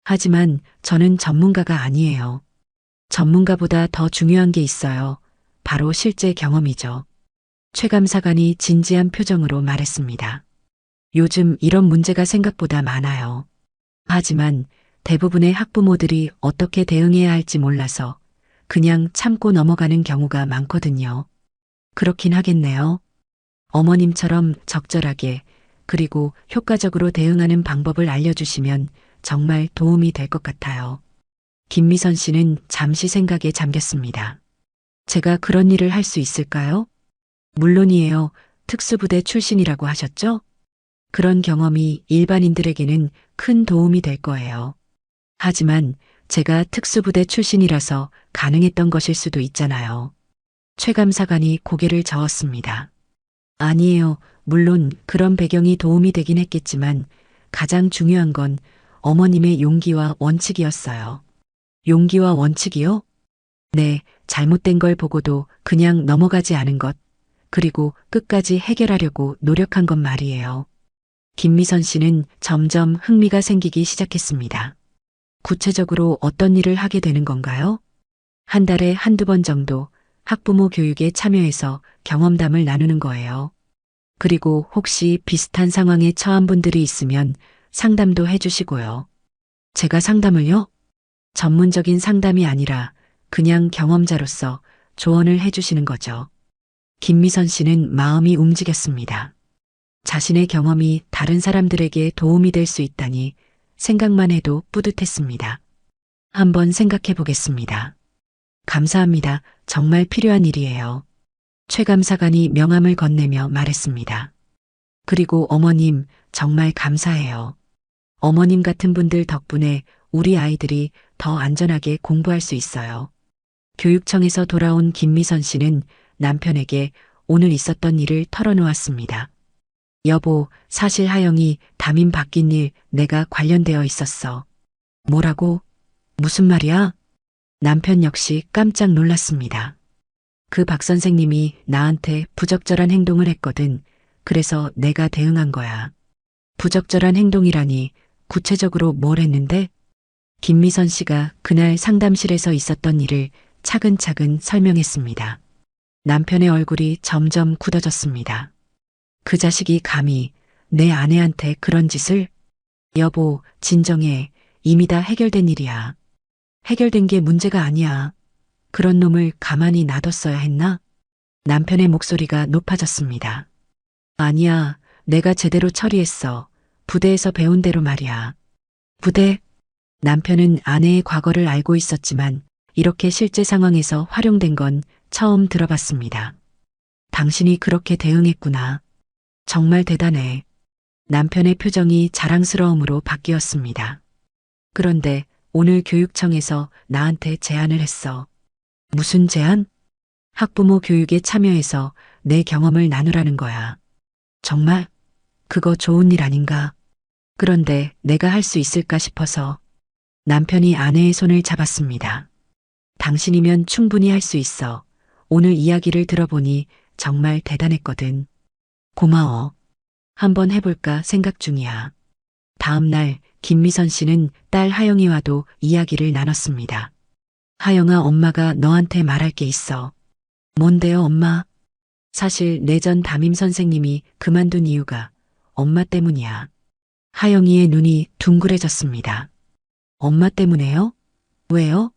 하지만 저는 전문가가 아니에요. 전문가보다 더 중요한 게 있어요. 바로 실제 경험이죠. 최 감사관이 진지한 표정으로 말했습니다. 요즘 이런 문제가 생각보다 많아요. 하지만 대부분의 학부모들이 어떻게 대응해야 할지 몰라서 그냥 참고 넘어가는 경우가 많거든요. 그렇긴 하겠네요. 어머님처럼 적절하게 그리고 효과적으로 대응하는 방법을 알려주시면 정말 도움이 될 것 같아요. 김미선 씨는 잠시 생각에 잠겼습니다. 제가 그런 일을 할 수 있을까요? 물론이에요. 특수부대 출신이라고 하셨죠? 그런 경험이 일반인들에게는 큰 도움이 될 거예요. 하지만 제가 특수부대 출신이라서 가능했던 것일 수도 있잖아요. 최 감사관이 고개를 저었습니다. 아니에요. 물론 그런 배경이 도움이 되긴 했겠지만 가장 중요한 건 어머님의 용기와 원칙이었어요. 용기와 원칙이요? 네, 잘못된 걸 보고도 그냥 넘어가지 않은 것, 그리고 끝까지 해결하려고 노력한 것 말이에요. 김미선 씨는 점점 흥미가 생기기 시작했습니다. 구체적으로 어떤 일을 하게 되는 건가요? 한 달에 한두 번 정도 학부모 교육에 참여해서 경험담을 나누는 거예요. 그리고 혹시 비슷한 상황에 처한 분들이 있으면 상담도 해주시고요. 제가 상담을요? 전문적인 상담이 아니라 그냥 경험자로서 조언을 해주시는 거죠. 김미선 씨는 마음이 움직였습니다. 자신의 경험이 다른 사람들에게 도움이 될 수 있다니 생각만 해도 뿌듯했습니다. 한번 생각해 보겠습니다. 감사합니다. 정말 필요한 일이에요. 최 감사관이 명함을 건네며 말했습니다. 그리고 어머님, 정말 감사해요. 어머님 같은 분들 덕분에 우리 아이들이 더 안전하게 공부할 수 있어요. 교육청에서 돌아온 김미선 씨는 남편에게 오늘 있었던 일을 털어놓았습니다. 여보, 사실 하영이 담임 바뀐 일 내가 관련되어 있었어. 뭐라고? 무슨 말이야? 남편 역시 깜짝 놀랐습니다. 그 박 선생님이 나한테 부적절한 행동을 했거든. 그래서 내가 대응한 거야. 부적절한 행동이라니 구체적으로 뭘 했는데? 김미선 씨가 그날 상담실에서 있었던 일을 차근차근 설명했습니다. 남편의 얼굴이 점점 굳어졌습니다. 그 자식이 감히 내 아내한테 그런 짓을? 여보, 진정해. 이미 다 해결된 일이야. 해결된 게 문제가 아니야. 그런 놈을 가만히 놔뒀어야 했나? 남편의 목소리가 높아졌습니다. 아니야, 내가 제대로 처리했어. 부대에서 배운 대로 말이야. 부대? 남편은 아내의 과거를 알고 있었지만 이렇게 실제 상황에서 활용된 건 처음 들어봤습니다. 당신이 그렇게 대응했구나. 정말 대단해. 남편의 표정이 자랑스러움으로 바뀌었습니다. 그런데 오늘 교육청에서 나한테 제안을 했어. 무슨 제안? 학부모 교육에 참여해서 내 경험을 나누라는 거야. 정말? 그거 좋은 일 아닌가? 그런데 내가 할 수 있을까 싶어서. 남편이 아내의 손을 잡았습니다. 당신이면 충분히 할 수 있어. 오늘 이야기를 들어보니 정말 대단했거든. 고마워. 한번 해볼까 생각 중이야. 다음 날 김미선 씨는 딸 하영이와도 이야기를 나눴습니다. 하영아, 엄마가 너한테 말할 게 있어. 뭔데요, 엄마? 사실 내 전 담임 선생님이 그만둔 이유가 엄마 때문이야. 하영이의 눈이 둥그레졌습니다. 엄마 때문에요? 왜요?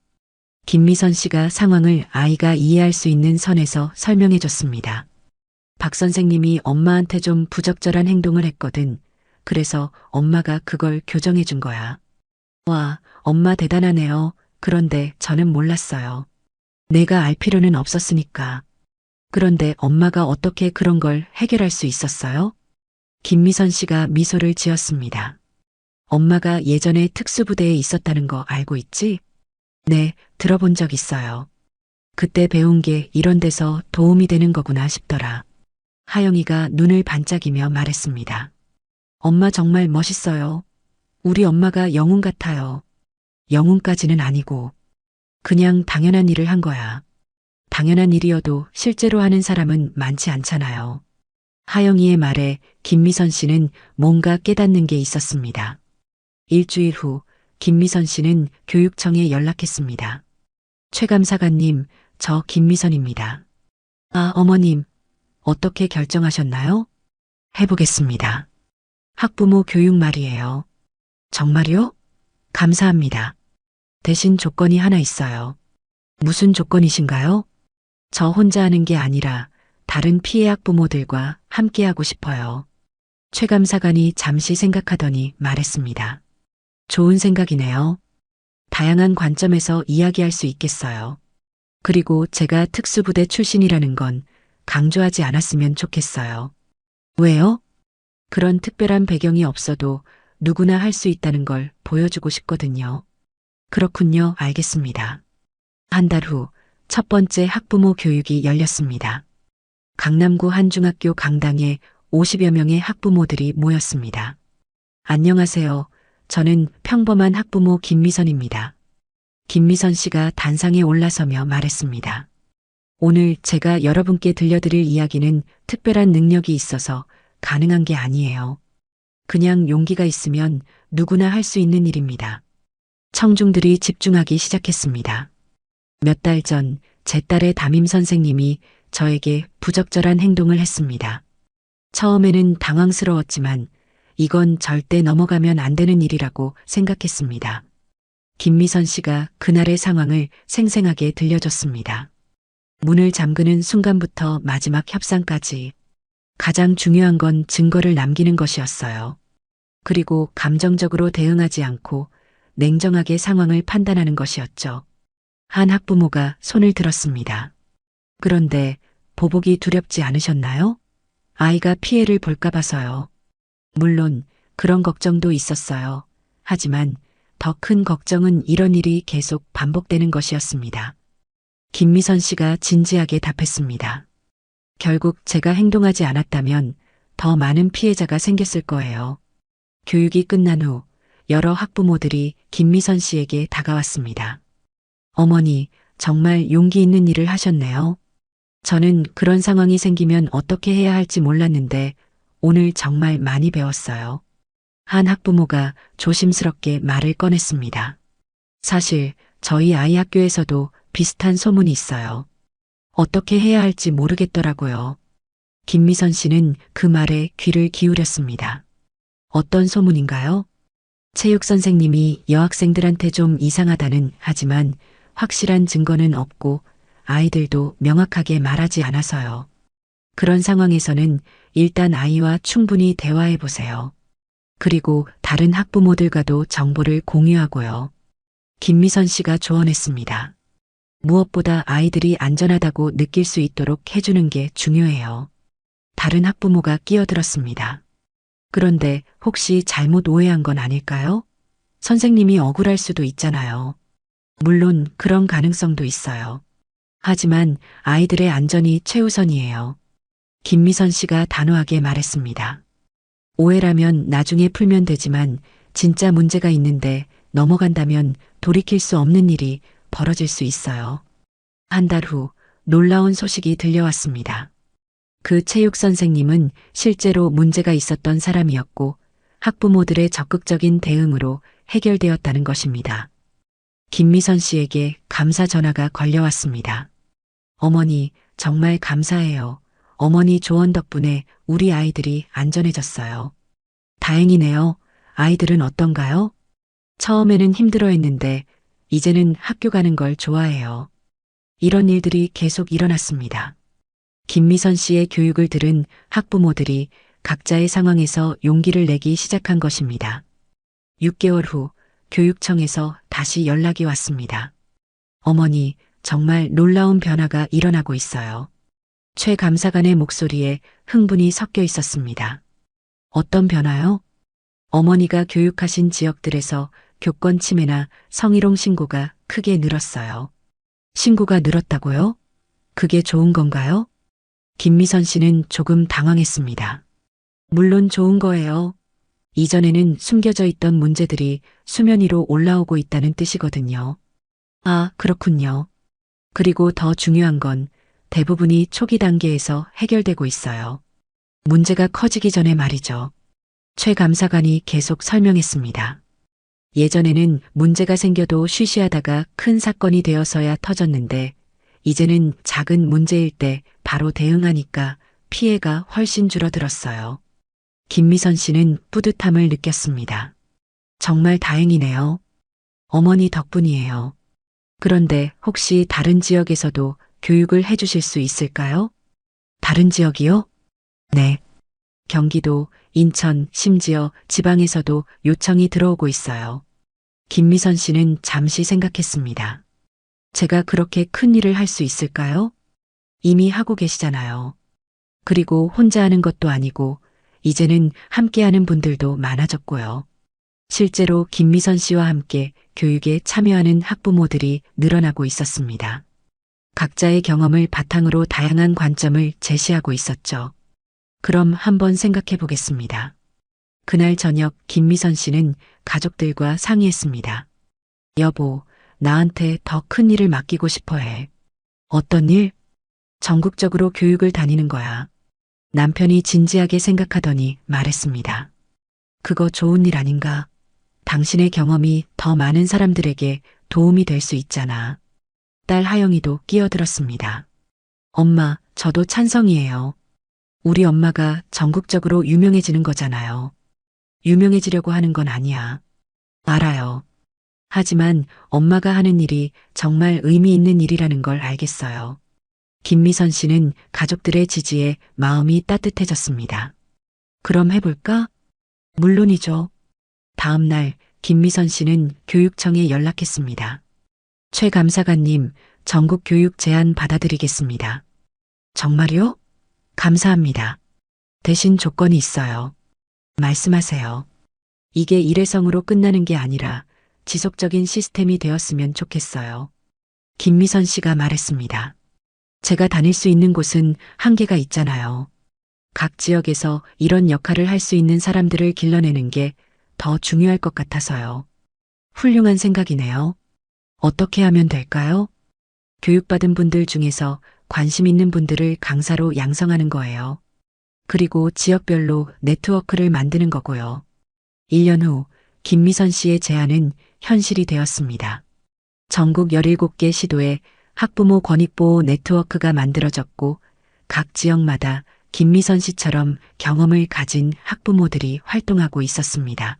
김미선 씨가 상황을 아이가 이해할 수 있는 선에서 설명해 줬습니다. 박 선생님이 엄마한테 좀 부적절한 행동을 했거든. 그래서 엄마가 그걸 교정해 준 거야. 와, 엄마 대단하네요. 그런데 저는 몰랐어요. 내가 알 필요는 없었으니까. 그런데 엄마가 어떻게 그런 걸 해결할 수 있었어요? 김미선 씨가 미소를 지었습니다. 엄마가 예전에 특수부대에 있었다는 거 알고 있지? 네, 들어본 적 있어요. 그때 배운 게 이런 데서 도움이 되는 거구나 싶더라. 하영이가 눈을 반짝이며 말했습니다. 엄마 정말 멋있어요. 우리 엄마가 영웅 같아요. 영웅까지는 아니고 그냥 당연한 일을 한 거야. 당연한 일이어도 실제로 하는 사람은 많지 않잖아요. 하영이의 말에 김미선 씨는 뭔가 깨닫는 게 있었습니다. 일주일 후 김미선 씨는 교육청에 연락했습니다. 최 감사관님, 저 김미선입니다. 아, 어머님, 어떻게 결정하셨나요? 해보겠습니다. 학부모 교육 말이에요. 정말요? 감사합니다. 대신 조건이 하나 있어요. 무슨 조건이신가요? 저 혼자 하는 게 아니라 다른 피해 학부모들과 함께하고 싶어요. 최 감사관이 잠시 생각하더니 말했습니다. 좋은 생각이네요. 다양한 관점에서 이야기할 수 있겠어요. 그리고 제가 특수부대 출신이라는 건 강조하지 않았으면 좋겠어요. 왜요? 그런 특별한 배경이 없어도 누구나 할 수 있다는 걸 보여주고 싶거든요. 그렇군요. 알겠습니다. 한 달 후 첫 번째 학부모 교육이 열렸습니다. 강남구 한 중학교 강당에 50여 명의 학부모들이 모였습니다. 안녕하세요. 저는 평범한 학부모 김미선입니다. 김미선 씨가 단상에 올라서며 말했습니다. 오늘 제가 여러분께 들려드릴 이야기는 특별한 능력이 있어서 가능한 게 아니에요. 그냥 용기가 있으면 누구나 할 수 있는 일입니다. 청중들이 집중하기 시작했습니다. 몇 달 전 제 딸의 담임 선생님이 저에게 부적절한 행동을 했습니다. 처음에는 당황스러웠지만 이건 절대 넘어가면 안 되는 일이라고 생각했습니다. 김미선 씨가 그날의 상황을 생생하게 들려줬습니다. 문을 잠그는 순간부터 마지막 협상까지 가장 중요한 건 증거를 남기는 것이었어요. 그리고 감정적으로 대응하지 않고 냉정하게 상황을 판단하는 것이었죠. 한 학부모가 손을 들었습니다. 그런데 보복이 두렵지 않으셨나요? 아이가 피해를 볼까 봐서요. 물론 그런 걱정도 있었어요. 하지만 더 큰 걱정은 이런 일이 계속 반복되는 것이었습니다. 김미선 씨가 진지하게 답했습니다. 결국 제가 행동하지 않았다면 더 많은 피해자가 생겼을 거예요. 교육이 끝난 후 여러 학부모들이 김미선 씨에게 다가왔습니다. 어머니, 정말 용기 있는 일을 하셨네요. 저는 그런 상황이 생기면 어떻게 해야 할지 몰랐는데 오늘 정말 많이 배웠어요. 한 학부모가 조심스럽게 말을 꺼냈습니다. 사실 저희 아이 학교에서도 비슷한 소문이 있어요. 어떻게 해야 할지 모르겠더라고요. 김미선 씨는 그 말에 귀를 기울였습니다. 어떤 소문인가요? 체육 선생님이 여학생들한테 좀 이상하다는 하지만 확실한 증거는 없고 아이들도 명확하게 말하지 않아서요. 그런 상황에서는 일단 아이와 충분히 대화해 보세요. 그리고 다른 학부모들과도 정보를 공유하고요. 김미선 씨가 조언했습니다. 무엇보다 아이들이 안전하다고 느낄 수 있도록 해주는 게 중요해요. 다른 학부모가 끼어들었습니다. 그런데 혹시 잘못 오해한 건 아닐까요? 선생님이 억울할 수도 있잖아요. 물론 그런 가능성도 있어요. 하지만 아이들의 안전이 최우선이에요. 김미선 씨가 단호하게 말했습니다. 오해라면 나중에 풀면 되지만 진짜 문제가 있는데 넘어간다면 돌이킬 수 없는 일이 벌어질 수 있어요. 한 달 후 놀라운 소식이 들려왔습니다. 그 체육 선생님은 실제로 문제가 있었던 사람이었고 학부모들의 적극적인 대응으로 해결되었다는 것입니다. 김미선 씨에게 감사 전화가 걸려왔습니다. 어머니, 정말 감사해요. 어머니 조언 덕분에 우리 아이들이 안전해졌어요. 다행이네요. 아이들은 어떤가요? 처음에는 힘들어했는데 이제는 학교 가는 걸 좋아해요. 이런 일들이 계속 일어났습니다. 김미선 씨의 교육을 들은 학부모들이 각자의 상황에서 용기를 내기 시작한 것입니다. 6개월 후 교육청에서 다시 연락이 왔습니다. 어머니, 정말 놀라운 변화가 일어나고 있어요. 최 감사관의 목소리에 흥분이 섞여 있었습니다. 어떤 변화요? 어머니가 교육하신 지역들에서 교권 침해나 성희롱 신고가 크게 늘었어요. 신고가 늘었다고요? 그게 좋은 건가요? 김미선 씨는 조금 당황했습니다. 물론 좋은 거예요. 이전에는 숨겨져 있던 문제들이 수면 위로 올라오고 있다는 뜻이거든요. 아, 그렇군요. 그리고 더 중요한 건 대부분이 초기 단계에서 해결되고 있어요. 문제가 커지기 전에 말이죠. 최 감사관이 계속 설명했습니다. 예전에는 문제가 생겨도 쉬쉬하다가 큰 사건이 되어서야 터졌는데 이제는 작은 문제일 때 바로 대응하니까 피해가 훨씬 줄어들었어요. 김미선 씨는 뿌듯함을 느꼈습니다. 정말 다행이네요. 어머니 덕분이에요. 그런데 혹시 다른 지역에서도 교육을 해주실 수 있을까요? 다른 지역이요? 네. 경기도, 인천, 심지어 지방에서도 요청이 들어오고 있어요. 김미선 씨는 잠시 생각했습니다. 제가 그렇게 큰 일을 할 수 있을까요? 이미 하고 계시잖아요. 그리고 혼자 하는 것도 아니고 이제는 함께하는 분들도 많아졌고요. 실제로 김미선 씨와 함께 교육에 참여하는 학부모들이 늘어나고 있었습니다. 각자의 경험을 바탕으로 다양한 관점을 제시하고 있었죠. 그럼 한번 생각해 보겠습니다. 그날 저녁 김미선 씨는 가족들과 상의했습니다. 여보, 나한테 더 큰 일을 맡기고 싶어 해. 어떤 일? 전국적으로 교육을 다니는 거야. 남편이 진지하게 생각하더니 말했습니다. 그거 좋은 일 아닌가? 당신의 경험이 더 많은 사람들에게 도움이 될 수 있잖아. 딸 하영이도 끼어들었습니다. 엄마, 저도 찬성이에요. 우리 엄마가 전국적으로 유명해지는 거잖아요. 유명해지려고 하는 건 아니야. 알아요. 하지만 엄마가 하는 일이 정말 의미 있는 일이라는 걸 알겠어요. 김미선 씨는 가족들의 지지에 마음이 따뜻해졌습니다. 그럼 해볼까? 물론이죠. 다음 날 김미선 씨는 교육청에 연락했습니다. 최 감사관님, 전국 교육 제안 받아들이겠습니다. 정말요? 감사합니다. 대신 조건이 있어요. 말씀하세요. 이게 일회성으로 끝나는 게 아니라 지속적인 시스템이 되었으면 좋겠어요. 김미선 씨가 말했습니다. 제가 다닐 수 있는 곳은 한계가 있잖아요. 각 지역에서 이런 역할을 할 수 있는 사람들을 길러내는 게 더 중요할 것 같아서요. 훌륭한 생각이네요. 어떻게 하면 될까요? 교육받은 분들 중에서 관심 있는 분들을 강사로 양성하는 거예요. 그리고 지역별로 네트워크를 만드는 거고요. 1년 후 김미선 씨의 제안은 현실이 되었습니다. 전국 17개 시도에 학부모 권익보호 네트워크가 만들어졌고 각 지역마다 김미선 씨처럼 경험을 가진 학부모들이 활동하고 있었습니다.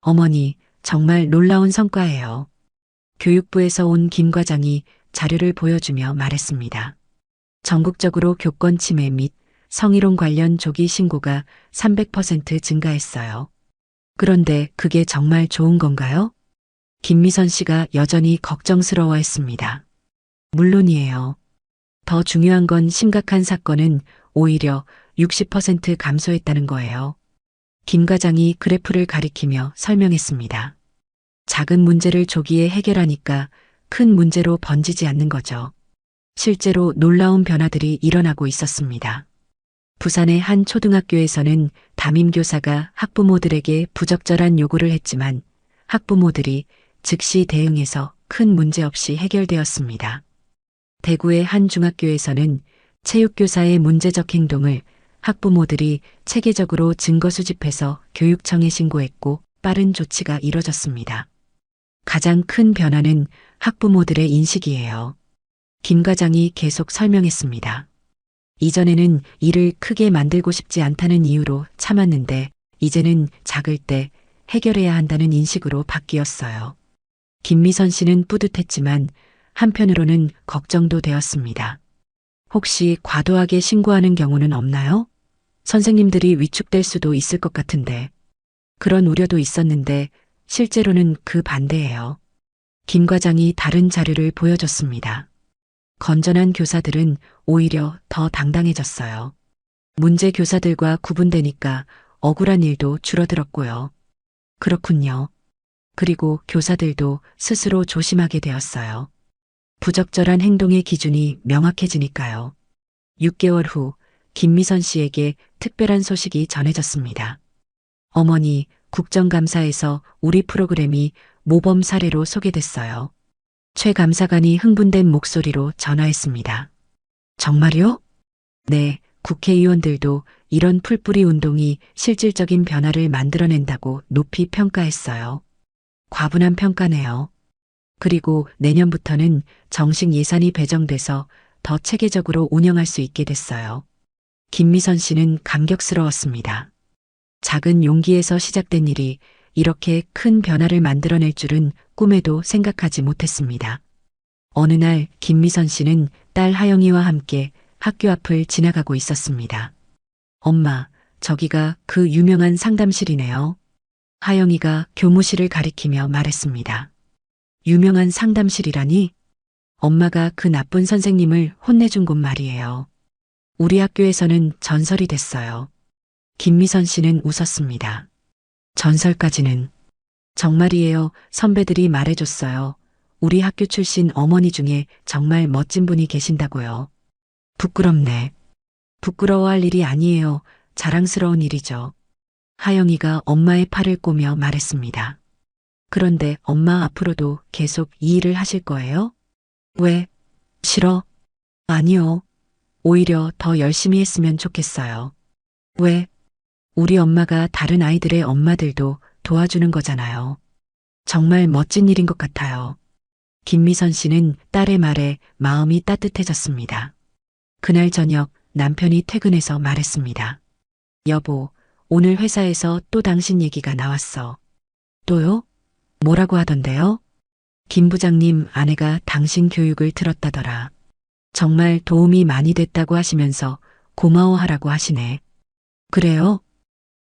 어머니, 정말 놀라운 성과예요. 교육부에서 온 김 과장이 자료를 보여주며 말했습니다. 전국적으로 교권 침해 및 성희롱 관련 조기 신고가 300% 증가했어요. 그런데 그게 정말 좋은 건가요? 김미선 씨가 여전히 걱정스러워했습니다. 물론이에요. 더 중요한 건 심각한 사건은 오히려 60% 감소했다는 거예요. 김 과장이 그래프를 가리키며 설명했습니다. 작은 문제를 조기에 해결하니까 큰 문제로 번지지 않는 거죠. 실제로 놀라운 변화들이 일어나고 있었습니다. 부산의 한 초등학교에서는 담임교사가 학부모들에게 부적절한 요구를 했지만 학부모들이 즉시 대응해서 큰 문제 없이 해결되었습니다. 대구의 한 중학교에서는 체육교사의 문제적 행동을 학부모들이 체계적으로 증거 수집해서 교육청에 신고했고 빠른 조치가 이뤄졌습니다. 가장 큰 변화는 학부모들의 인식이에요. 김 과장이 계속 설명했습니다. 이전에는 일을 크게 만들고 싶지 않다는 이유로 참았는데 이제는 작을 때 해결해야 한다는 인식으로 바뀌었어요. 김미선 씨는 뿌듯했지만 한편으로는 걱정도 되었습니다. 혹시 과도하게 신고하는 경우는 없나요? 선생님들이 위축될 수도 있을 것 같은데. 그런 우려도 있었는데 실제로는 그 반대예요. 김 과장이 다른 자료를 보여줬습니다. 건전한 교사들은 오히려 더 당당해졌어요. 문제 교사들과 구분되니까 억울한 일도 줄어들었고요. 그렇군요. 그리고 교사들도 스스로 조심하게 되었어요. 부적절한 행동의 기준이 명확해지니까요. 6개월 후 김미선 씨에게 특별한 소식이 전해졌습니다. 어머니, 국정감사에서 우리 프로그램이 모범 사례로 소개됐어요. 최 감사관이 흥분된 목소리로 전화했습니다. 정말요? 네, 국회의원들도 이런 풀뿌리 운동이 실질적인 변화를 만들어낸다고 높이 평가했어요. 과분한 평가네요. 그리고 내년부터는 정식 예산이 배정돼서 더 체계적으로 운영할 수 있게 됐어요. 김미선 씨는 감격스러웠습니다. 작은 용기에서 시작된 일이 이렇게 큰 변화를 만들어낼 줄은 꿈에도 생각하지 못했습니다. 어느 날 김미선 씨는 딸 하영이와 함께 학교 앞을 지나가고 있었습니다. 엄마, 저기가 그 유명한 상담실이네요. 하영이가 교무실을 가리키며 말했습니다. 유명한 상담실이라니? 엄마가 그 나쁜 선생님을 혼내준 곳 말이에요. 우리 학교에서는 전설이 됐어요. 김미선 씨는 웃었습니다. 전설까지는. 정말이에요. 선배들이 말해줬어요. 우리 학교 출신 어머니 중에 정말 멋진 분이 계신다고요. 부끄럽네. 부끄러워할 일이 아니에요. 자랑스러운 일이죠. 하영이가 엄마의 팔을 꼬며 말했습니다. 그런데 엄마 앞으로도 계속 이 일을 하실 거예요? 왜? 싫어? 아니요. 오히려 더 열심히 했으면 좋겠어요. 왜? 우리 엄마가 다른 아이들의 엄마들도 도와주는 거잖아요. 정말 멋진 일인 것 같아요. 김미선 씨는 딸의 말에 마음이 따뜻해졌습니다. 그날 저녁 남편이 퇴근해서 말했습니다. 여보, 오늘 회사에서 또 당신 얘기가 나왔어. 또요? 뭐라고 하던데요? 김 부장님 아내가 당신 교육을 들었다더라. 정말 도움이 많이 됐다고 하시면서 고마워하라고 하시네. 그래요?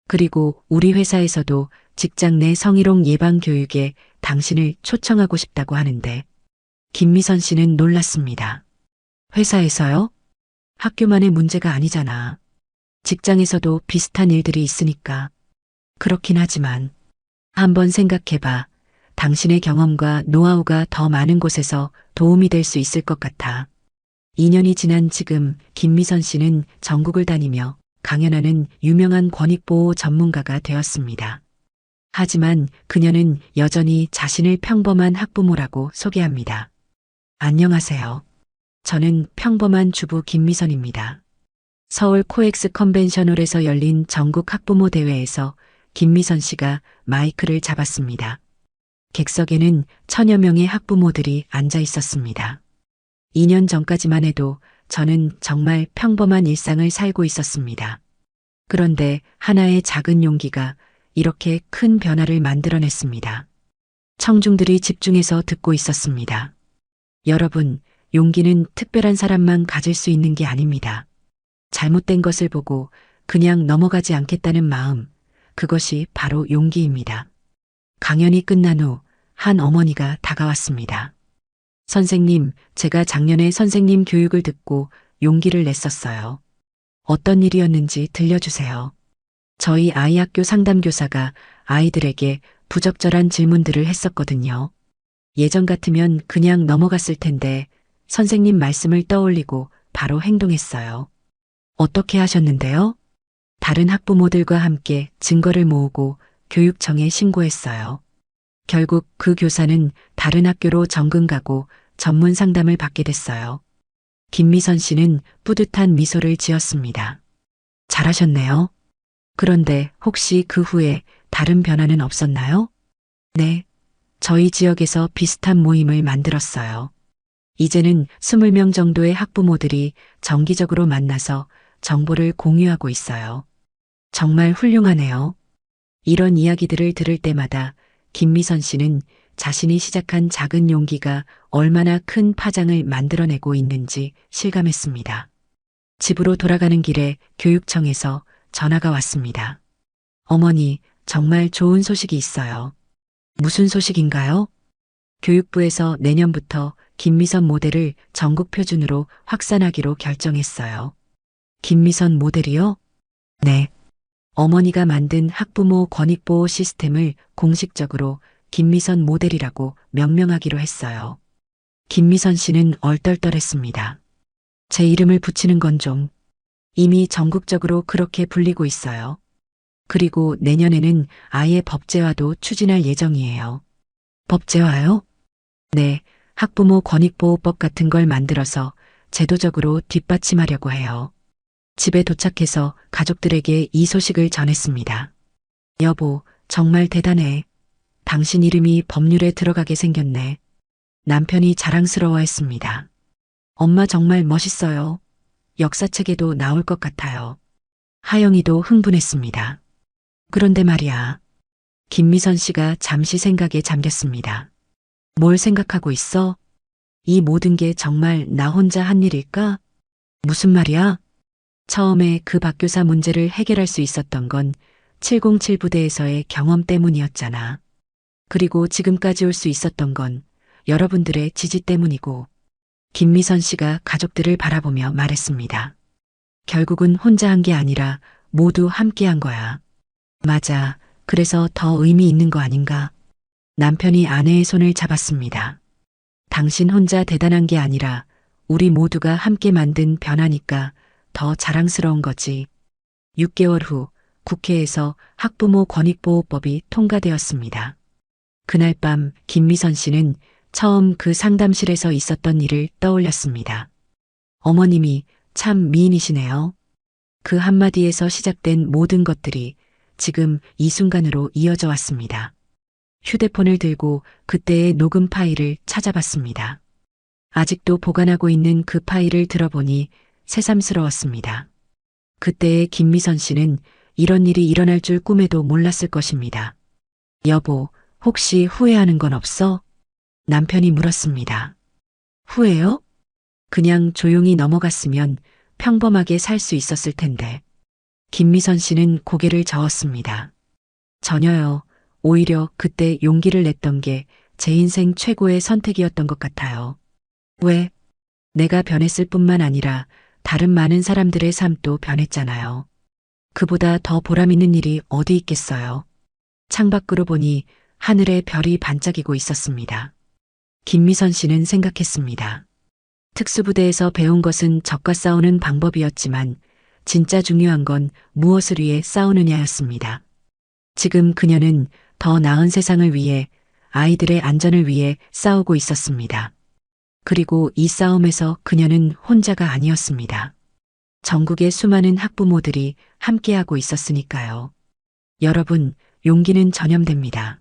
그리고 우리 회사에서도 직장 내 성희롱 예방 교육에 당신을 초청하고 싶다고 하는데 김미선 씨는 놀랐습니다. 회사에서요? 학교만의 문제가 아니잖아. 직장에서도 비슷한 일들이 있으니까. 그렇긴 하지만 한번 생각해봐. 당신의 경험과 노하우가 더 많은 곳에서 도움이 될 수 있을 것 같아. 2년이 지난 지금 김미선 씨는 전국을 다니며 강연하는 유명한 권익보호 전문가가 되었습니다. 하지만 그녀는 여전히 자신을 평범한 학부모라고 소개합니다. 안녕하세요. 저는 평범한 주부 김미선입니다. 서울 코엑스 컨벤션홀에서 열린 전국 학부모 대회에서 김미선 씨가 마이크를 잡았습니다. 객석에는 1000여 명의 학부모들이 앉아 있었습니다. 2년 전까지만 해도 저는 정말 평범한 일상을 살고 있었습니다. 그런데 하나의 작은 용기가 이렇게 큰 변화를 만들어냈습니다. 청중들이 집중해서 듣고 있었습니다. 여러분, 용기는 특별한 사람만 가질 수 있는 게 아닙니다. 잘못된 것을 보고 그냥 넘어가지 않겠다는 마음, 그것이 바로 용기입니다. 강연이 끝난 후 한 어머니가 다가왔습니다. 선생님, 제가 작년에 선생님 교육을 듣고 용기를 냈었어요. 어떤 일이었는지 들려주세요. 저희 아이 학교 상담교사가 아이들에게 부적절한 질문들을 했었거든요. 예전 같으면 그냥 넘어갔을 텐데 선생님 말씀을 떠올리고 바로 행동했어요. 어떻게 하셨는데요? 다른 학부모들과 함께 증거를 모으고 교육청에 신고했어요. 결국 그 교사는 다른 학교로 전근 가고 전문 상담을 받게 됐어요. 김미선 씨는 뿌듯한 미소를 지었습니다. 잘하셨네요. 그런데 혹시 그 후에 다른 변화는 없었나요? 네. 저희 지역에서 비슷한 모임을 만들었어요. 이제는 20명 정도의 학부모들이 정기적으로 만나서 정보를 공유하고 있어요. 정말 훌륭하네요. 이런 이야기들을 들을 때마다 김미선 씨는 자신이 시작한 작은 용기가 얼마나 큰 파장을 만들어내고 있는지 실감했습니다. 집으로 돌아가는 길에 교육청에서 전화가 왔습니다. 어머니, 정말 좋은 소식이 있어요. 무슨 소식인가요? 교육부에서 내년부터 김미선 모델을 전국 표준으로 확산하기로 결정했어요. 김미선 모델이요? 네. 어머니가 만든 학부모 권익보호 시스템을 공식적으로 김미선 모델이라고 명명하기로 했어요. 김미선 씨는 얼떨떨했습니다. 제 이름을 붙이는 건 좀 이미 전국적으로 그렇게 불리고 있어요. 그리고 내년에는 아예 법제화도 추진할 예정이에요. 법제화요? 네, 학부모 권익보호법 같은 걸 만들어서 제도적으로 뒷받침하려고 해요. 집에 도착해서 가족들에게 이 소식을 전했습니다. 여보, 정말 대단해. 당신 이름이 법률에 들어가게 생겼네. 남편이 자랑스러워했습니다. 엄마 정말 멋있어요. 역사책에도 나올 것 같아요. 하영이도 흥분했습니다. 그런데 말이야. 김미선 씨가 잠시 생각에 잠겼습니다. 뭘 생각하고 있어? 이 모든 게 정말 나 혼자 한 일일까? 무슨 말이야? 처음에 그 박교사 문제를 해결할 수 있었던 건 707 부대에서의 경험 때문이었잖아. 그리고 지금까지 올 수 있었던 건 여러분들의 지지 때문이고, 김미선 씨가 가족들을 바라보며 말했습니다. 결국은 혼자 한 게 아니라 모두 함께 한 거야. 맞아. 그래서 더 의미 있는 거 아닌가? 남편이 아내의 손을 잡았습니다. 당신 혼자 대단한 게 아니라 우리 모두가 함께 만든 변화니까 더 자랑스러운 거지. 6개월 후 국회에서 학부모 권익보호법이 통과되었습니다. 그날 밤 김미선 씨는 처음 그 상담실에서 있었던 일을 떠올렸습니다. 어머님이 참 미인이시네요. 그 한마디에서 시작된 모든 것들이 지금 이 순간으로 이어져 왔습니다. 휴대폰을 들고 그때의 녹음 파일을 찾아봤습니다. 아직도 보관하고 있는 그 파일을 들어보니 새삼스러웠습니다. 그때의 김미선 씨는 이런 일이 일어날 줄 꿈에도 몰랐을 것입니다. 여보, 혹시 후회하는 건 없어? 남편이 물었습니다. 후회요? 그냥 조용히 넘어갔으면 평범하게 살 수 있었을 텐데. 김미선 씨는 고개를 저었습니다. 전혀요. 오히려 그때 용기를 냈던 게 제 인생 최고의 선택이었던 것 같아요. 왜? 내가 변했을 뿐만 아니라 다른 많은 사람들의 삶도 변했잖아요. 그보다 더 보람 있는 일이 어디 있겠어요. 창밖으로 보니 하늘에 별이 반짝이고 있었습니다. 김미선 씨는 생각했습니다. 특수부대에서 배운 것은 적과 싸우는 방법이었지만 진짜 중요한 건 무엇을 위해 싸우느냐였습니다. 지금 그녀는 더 나은 세상을 위해, 아이들의 안전을 위해 싸우고 있었습니다. 그리고 이 싸움에서 그녀는 혼자가 아니었습니다. 전국의 수많은 학부모들이 함께하고 있었으니까요. 여러분, 용기는 전염됩니다.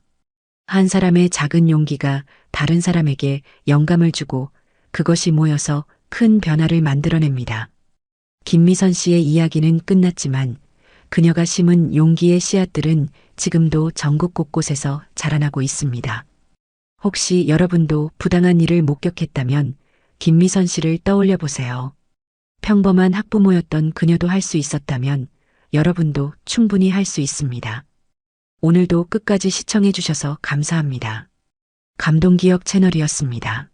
한 사람의 작은 용기가 다른 사람에게 영감을 주고 그것이 모여서 큰 변화를 만들어냅니다. 김미선 씨의 이야기는 끝났지만 그녀가 심은 용기의 씨앗들은 지금도 전국 곳곳에서 자라나고 있습니다. 혹시 여러분도 부당한 일을 목격했다면 김미선 씨를 떠올려 보세요. 평범한 학부모였던 그녀도 할 수 있었다면 여러분도 충분히 할 수 있습니다. 오늘도 끝까지 시청해 주셔서 감사합니다. 감동기억 채널이었습니다.